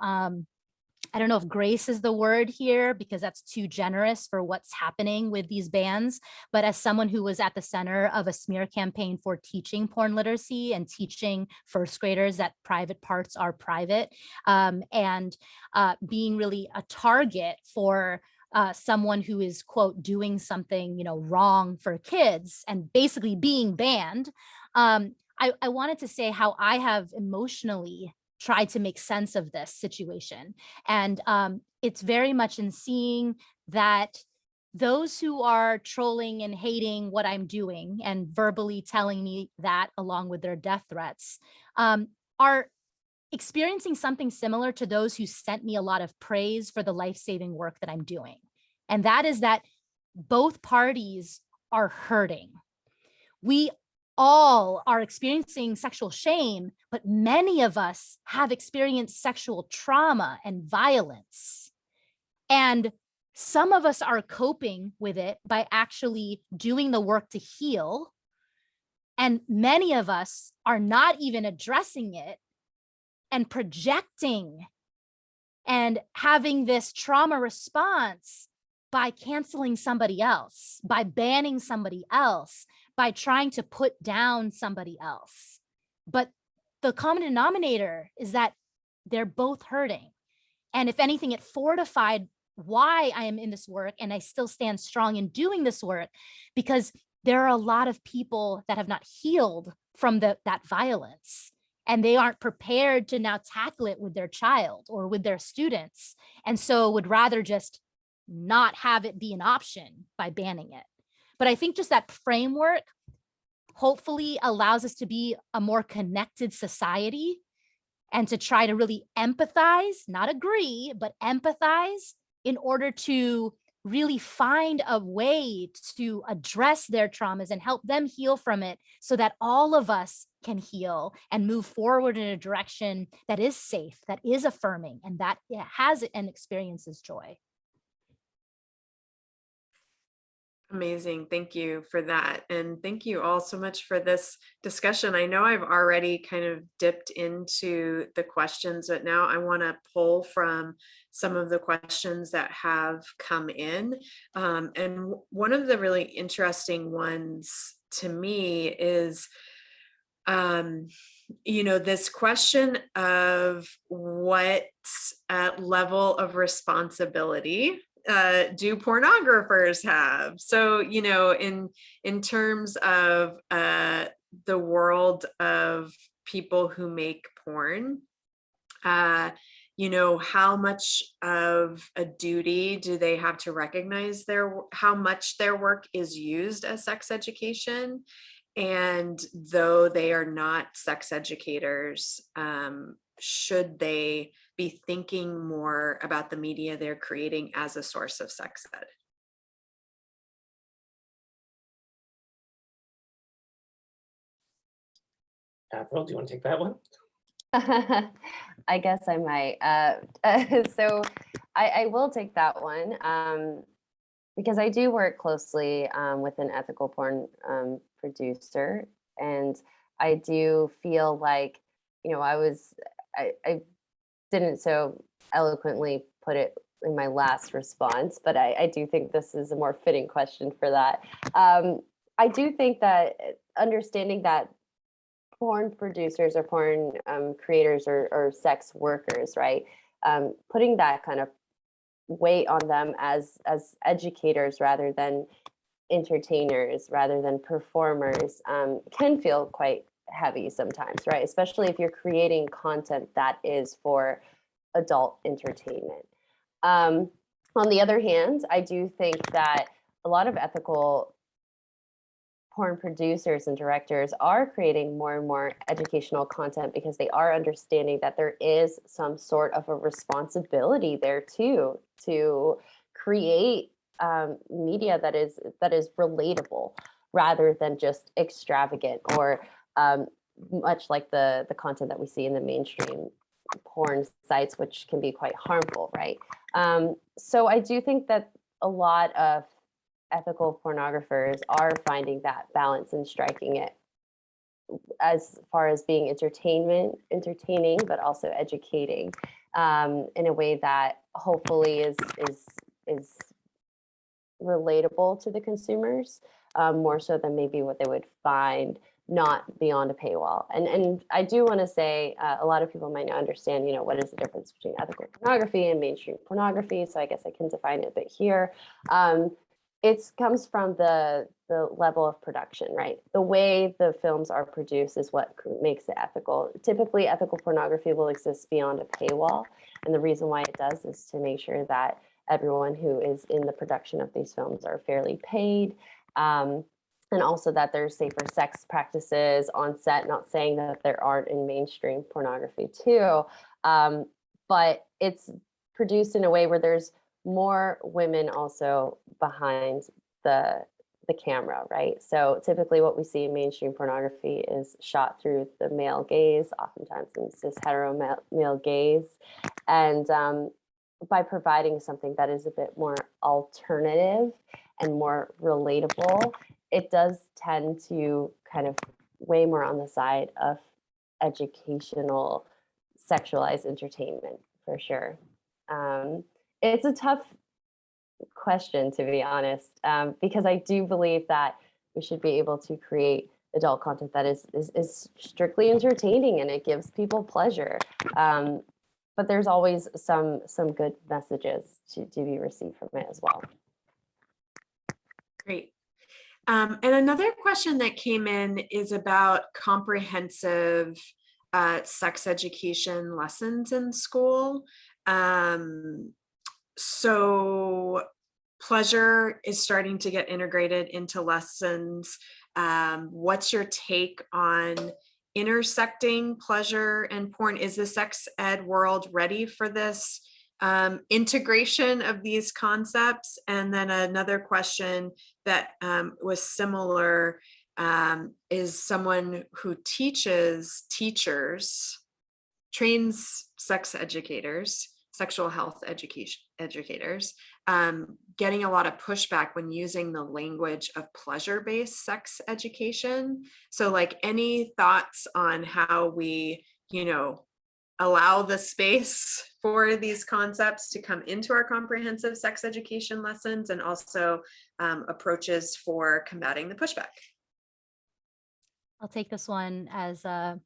I don't know if grace is the word here because that's too generous for what's happening with these bans. But as someone who was at the center of a smear campaign for teaching porn literacy and teaching first graders that private parts are private, and being really a target for someone who is, quote, doing something, wrong for kids and basically being banned, I wanted to say how I have emotionally tried to make sense of this situation. And it's very much in seeing that those who are trolling and hating what I'm doing and verbally telling me that along with their death threats are experiencing something similar to those who sent me a lot of praise for the life-saving work that I'm doing. And that is that both parties are hurting. We all are experiencing sexual shame, but many of us have experienced sexual trauma and violence. And some of us are coping with it by actually doing the work to heal. And many of us are not even addressing it and projecting and having this trauma response by canceling somebody else, by banning somebody else, by trying to put down somebody else. But the common denominator is that they're both hurting. And if anything, it fortified why I am in this work and I still stand strong in doing this work, because there are a lot of people that have not healed from that violence. And they aren't prepared to now tackle it with their child or with their students. And so would rather just not have it be an option by banning it. But I think just that framework hopefully allows us to be a more connected society and to try to really empathize, not agree, but empathize in order to really find a way to address their traumas and help them heal from it so that all of us can heal and move forward in a direction that is safe, that is affirming, and that has and experiences joy. Amazing. Thank you for that. And thank you all so much for this discussion. I know I've already kind of dipped into the questions, but now I want to pull from some of the questions that have come in. And one of the really interesting ones to me is, this question of what level of responsibility do pornographers have? So, in terms of the world of people who make porn, how much of a duty do they have to recognize how much their work is used as sex education? And though they are not sex educators, should they be thinking more about the media they're creating as a source of sex ed? Avril, do you want to take that one? I guess I might. So I will take that one because I do work closely with an ethical porn producer, and I do feel like, I didn't so eloquently put it in my last response, but I do think this is a more fitting question for that. I do think that understanding that porn producers or porn creators or sex workers, right? Putting that kind of weight on them as educators rather than entertainers, rather than performers, can feel quite heavy sometimes, right? Especially if you're creating content that is for adult entertainment. On the other hand, I do think that a lot of ethical porn producers and directors are creating more and more educational content because they are understanding that there is some sort of a responsibility there too, to create media that is relatable rather than just extravagant or much like the content that we see in the mainstream porn sites, which can be quite harmful, right? So I do think that a lot of ethical pornographers are finding that balance and striking it as far as being entertaining, but also educating in a way that hopefully is relatable to the consumers, more so than maybe what they would find not beyond a paywall. And I do want to say a lot of people might not understand, what is the difference between ethical pornography and mainstream pornography. So I guess I can define it a bit here. It comes from the level of production, right? The way the films are produced is what makes it ethical. Typically, ethical pornography will exist beyond a paywall. And the reason why it does is to make sure that everyone who is in the production of these films are fairly paid. And also that there's safer sex practices on set, not saying that there aren't in mainstream pornography too. But it's produced in a way where there's more women also behind the camera, right? So typically what we see in mainstream pornography is shot through the male gaze, oftentimes in cis hetero male gaze. And by providing something that is a bit more alternative and more relatable, it does tend to kind of weigh more on the side of educational sexualized entertainment, for sure. It's a tough question, to be honest, because I do believe that we should be able to create adult content that is strictly entertaining and it gives people pleasure. But there's always some good messages to be received from it as well. Great. And another question that came in is about comprehensive sex education lessons in school. So pleasure is starting to get integrated into lessons. What's your take on intersecting pleasure and porn? Is the sex ed world ready for this integration of these concepts? And then another question that was similar is someone who trains sex educators, sexual health educators, getting a lot of pushback when using the language of pleasure-based sex education. So like any thoughts on how we, allow the space for these concepts to come into our comprehensive sex education lessons, and also approaches for combating the pushback? I'll take this one as the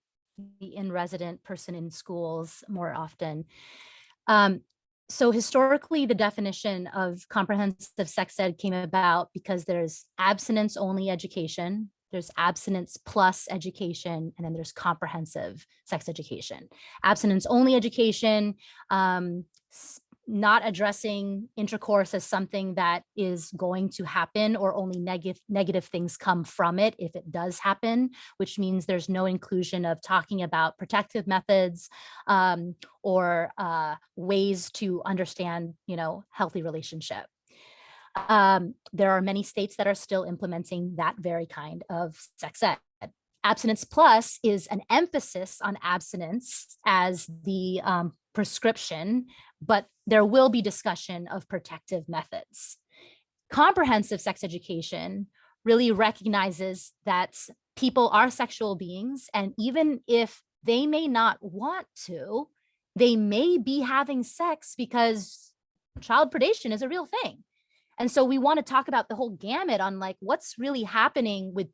in-resident person in schools more often. So historically, the definition of comprehensive sex ed came about because there's abstinence-only education, there's abstinence plus education, and then there's comprehensive sex education. Abstinence-only education, not addressing intercourse as something that is going to happen, or only negative things come from it if it does happen, which means there's no inclusion of talking about protective methods or ways to understand, healthy relationship. There are many states that are still implementing that very kind of sex ed. Abstinence plus is an emphasis on abstinence as the prescription, but there will be discussion of protective methods. Comprehensive sex education really recognizes that people are sexual beings, and even if they may not want to, they may be having sex because child predation is a real thing. And so we want to talk about the whole gamut on like what's really happening with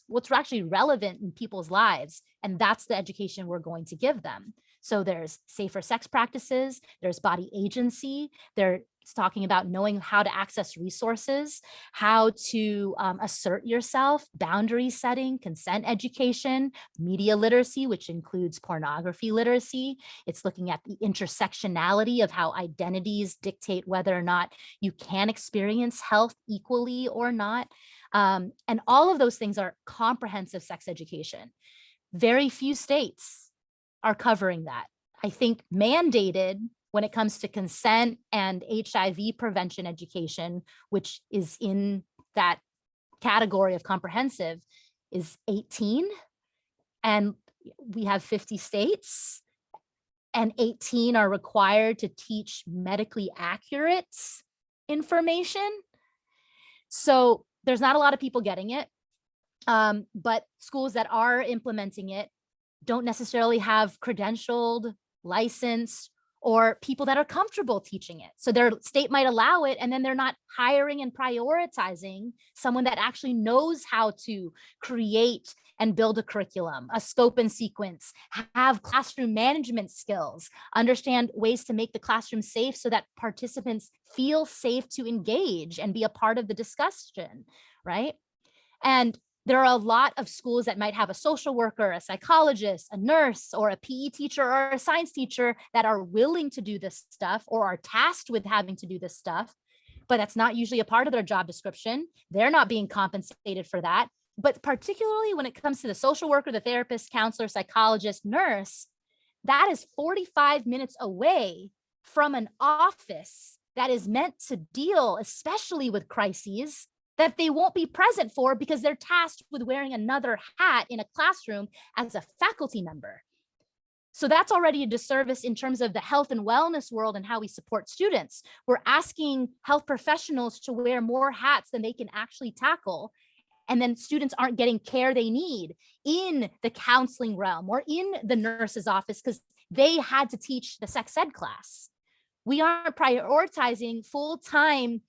what's actually relevant in people's lives. And that's the education we're going to give them. So there's safer sex practices, there's body agency, there's talking about knowing how to access resources, how to assert yourself, boundary setting, consent education, media literacy, which includes pornography literacy. It's looking at the intersectionality of how identities dictate whether or not you can experience health equally or not. And all of those things are comprehensive sex education. Very few states are covering that. I think mandated when it comes to consent and HIV prevention education, which is in that category of comprehensive, is 18. And we have 50 states, and 18 are required to teach medically accurate information. So there's not a lot of people getting it, but schools that are implementing it don't necessarily have credentialed, licensed, or people that are comfortable teaching it. So their state might allow it, and then they're not hiring and prioritizing someone that actually knows how to create and build a curriculum, a scope and sequence, have classroom management skills, understand ways to make the classroom safe so that participants feel safe to engage and be a part of the discussion, right? And there are a lot of schools that might have a social worker, a psychologist, a nurse, or a PE teacher or a science teacher that are willing to do this stuff or are tasked with having to do this stuff, but that's not usually a part of their job description. They're not being compensated for that. But particularly when it comes to the social worker, the therapist, counselor, psychologist, nurse, that is 45 minutes away from an office that is meant to deal, especially with crises, that they won't be present for because they're tasked with wearing another hat in a classroom as a faculty member. So that's already a disservice in terms of the health and wellness world and how we support students. We're asking health professionals to wear more hats than they can actually tackle. And then students aren't getting care they need in the counseling realm or in the nurse's office because they had to teach the sex ed class. We aren't prioritizing full-time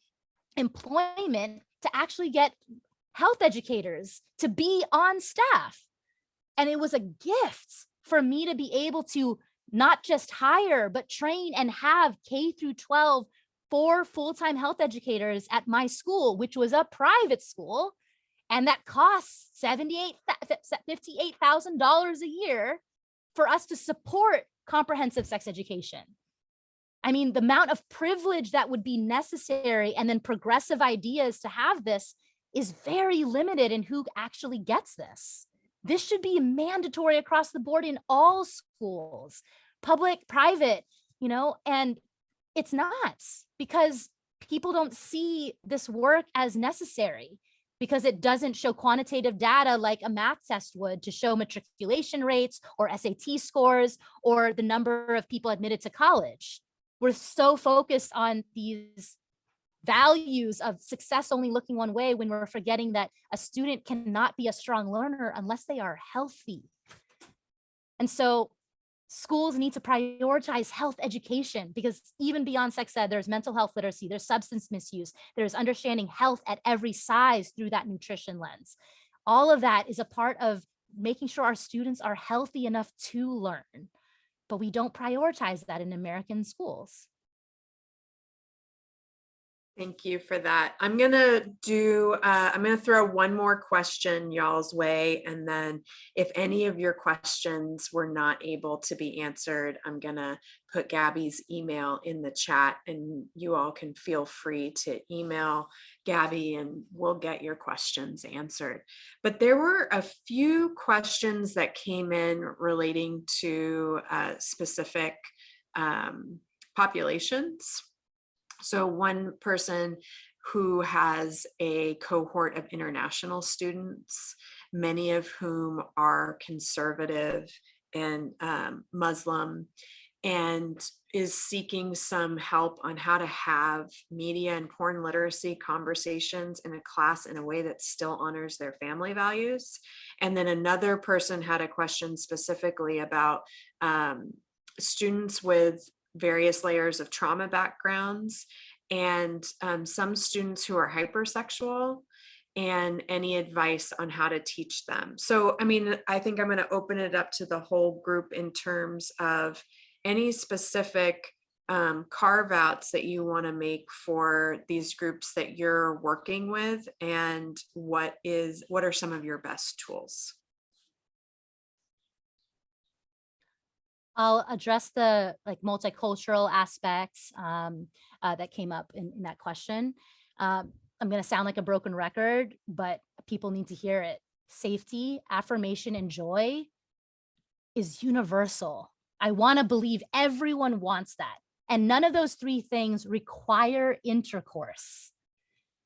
employment to actually get health educators to be on staff. And it was a gift for me to be able to not just hire, but train and have K through 12 4 full-time health educators at my school, which was a private school. And that costs $58,000 a year for us to support comprehensive sex education. I mean, the amount of privilege that would be necessary and then progressive ideas to have this is very limited in who actually gets this. This should be mandatory across the board in all schools, public, private, and it's not because people don't see this work as necessary because it doesn't show quantitative data like a math test would to show matriculation rates or SAT scores or the number of people admitted to college. We're so focused on these values of success only looking one way when we're forgetting that a student cannot be a strong learner unless they are healthy. And so schools need to prioritize health education because even beyond sex ed, there's mental health literacy, there's substance misuse, there's understanding health at every size through that nutrition lens. All of that is a part of making sure our students are healthy enough to learn, but we don't prioritize that in American schools. Thank you for that. I'm gonna throw one more question y'all's way, and then if any of your questions were not able to be answered, I'm gonna put Gabby's email in the chat, and you all can feel free to email Gabby, and we'll get your questions answered. But there were a few questions that came in relating to specific populations. So one person who has a cohort of international students, many of whom are conservative and Muslim, and is seeking some help on how to have media and porn literacy conversations in a class in a way that still honors their family values. And then another person had a question specifically about students with various layers of trauma backgrounds and some students who are hypersexual and any advice on how to teach them. So, I mean, I think I'm going to open it up to the whole group in terms of any specific carve outs that you want to make for these groups that you're working with, and what are some of your best tools? I'll address the multicultural aspects that came up in that question. I'm going to sound like a broken record, but people need to hear it. Safety, affirmation, and joy is universal. I want to believe everyone wants that. And none of those three things require intercourse.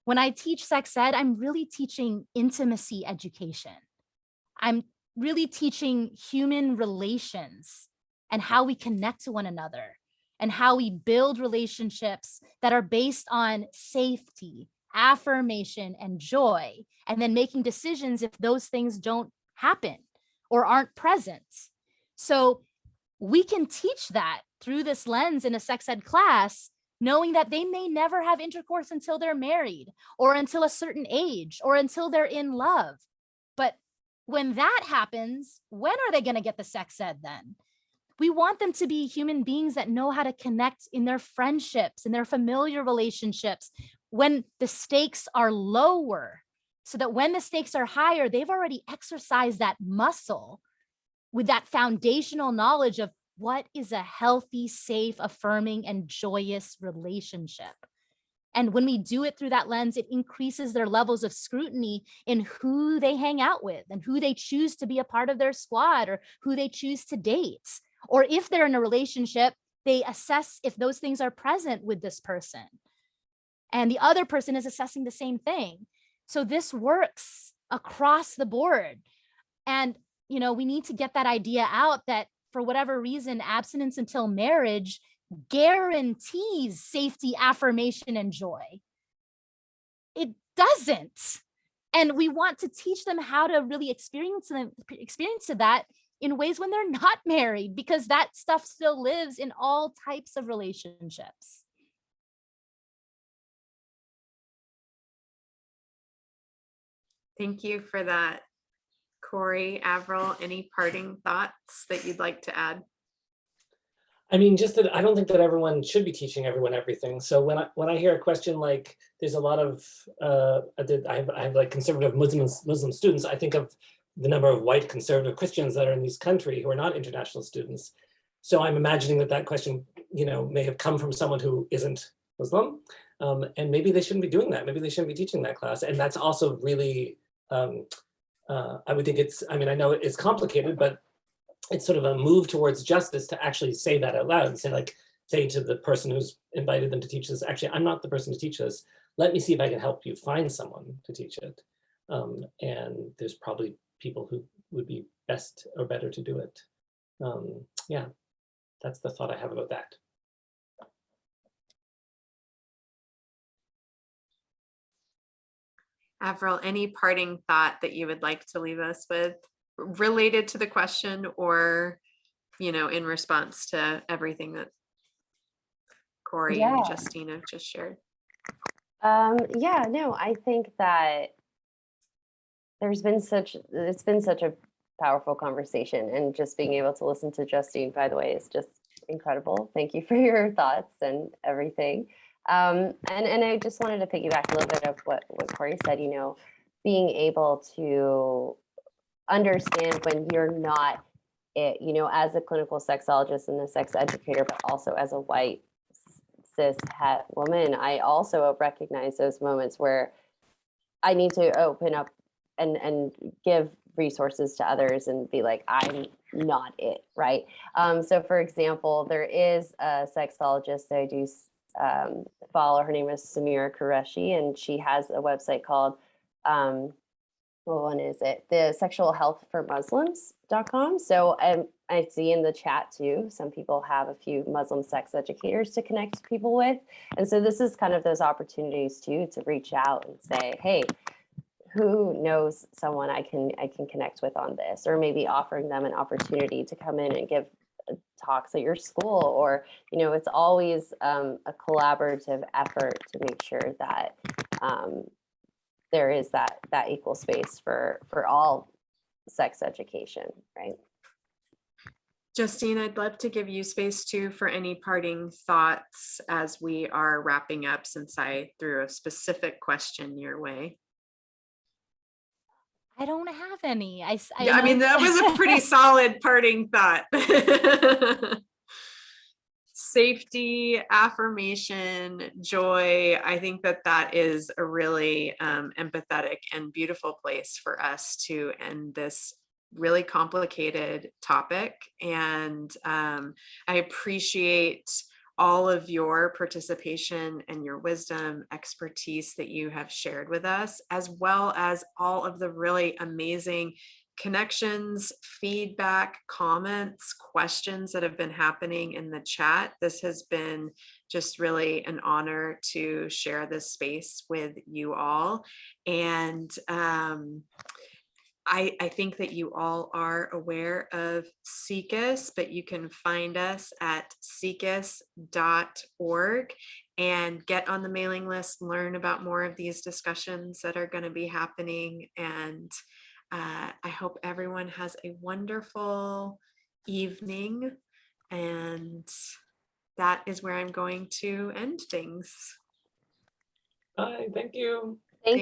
When I teach sex ed, I'm really teaching intimacy education. I'm really teaching human relations and how we connect to one another and how we build relationships that are based on safety, affirmation, and joy, and then making decisions if those things don't happen or aren't present. So we can teach that through this lens in a sex ed class, knowing that they may never have intercourse until they're married or until a certain age or until they're in love. But when that happens, when are they going to get the sex ed then? We want them to be human beings that know how to connect in their friendships, in their familiar relationships, when the stakes are lower, so that when the stakes are higher, they've already exercised that muscle with that foundational knowledge of what is a healthy, safe, affirming, and joyous relationship. And when we do it through that lens, it increases their levels of scrutiny in who they hang out with and who they choose to be a part of their squad or who they choose to date. Or if they're in a relationship, they assess if those things are present with this person. And the other person is assessing the same thing. So this works across the board. And, you know, we need to get that idea out that for whatever reason, abstinence until marriage guarantees safety, affirmation, and joy. It doesn't. And we want to teach them how to really experience that in ways when they're not married, because that stuff still lives in all types of relationships. Thank you for that, Corey. Avril, any parting thoughts that you'd like to add? I mean, just that I don't think that everyone should be teaching everyone everything. So when I hear a question like, there's a lot of, I have like conservative Muslim students, I think of the number of white conservative Christians that are in this country who are not international students. So I'm imagining that question, you know, may have come from someone who isn't Muslim, and maybe they shouldn't be doing that. Maybe they shouldn't be teaching that class. And that's also really, I would think it's, I mean, I know it's complicated, but it's sort of a move towards justice to actually say that out loud and say to the person who's invited them to teach this, actually, I'm not the person to teach this. Let me see if I can help you find someone to teach it. And there's probably people who would be best or better to do it. Yeah, that's the thought I have about that. Avril, any parting thought that you would like to leave us with related to the question or, you know, in response to everything that Corey and Justine have just shared? Yeah, no, I think that it's been such a powerful conversation, and just being able to listen to Justine, by the way, is just incredible. Thank you for your thoughts and everything. And I just wanted to piggyback a little bit of what Corey said, you know, being able to understand when you're not it, you know, as a clinical sexologist and a sex educator, but also as a white cis het woman, I also recognize those moments where I need to open up and give resources to others and be like, I'm not it, right? So for example, there is a sexologist that I do follow. Her name is Samira Qureshi, and she has a website called, what one is it? The Sexual Health for Muslims.com. So I see in the chat too, some people have a few Muslim sex educators to connect people with. And so this is kind of those opportunities too, to reach out and say, hey, who knows someone I can connect with on this, or maybe offering them an opportunity to come in and give talks at your school, or, you know, it's always a collaborative effort to make sure that there is that equal space for all sex education, right? Justine, I'd love to give you space too for any parting thoughts as we are wrapping up, since I threw a specific question your way. I don't have any. I mean, that was a pretty solid parting thought. safety, affirmation, joy. I think that that is a really empathetic and beautiful place for us to end this really complicated topic. And I appreciate all of your participation and your wisdom, expertise that you have shared with us, as well as all of the really amazing connections, feedback, comments, questions that have been happening in the chat. This has been just really an honor to share this space with you all. And I think that you all are aware of SIECUS, but you can find us at siecus.org and get on the mailing list, learn about more of these discussions that are going to be happening. And I hope everyone has a wonderful evening. And that is where I'm going to end things. Bye, thank you.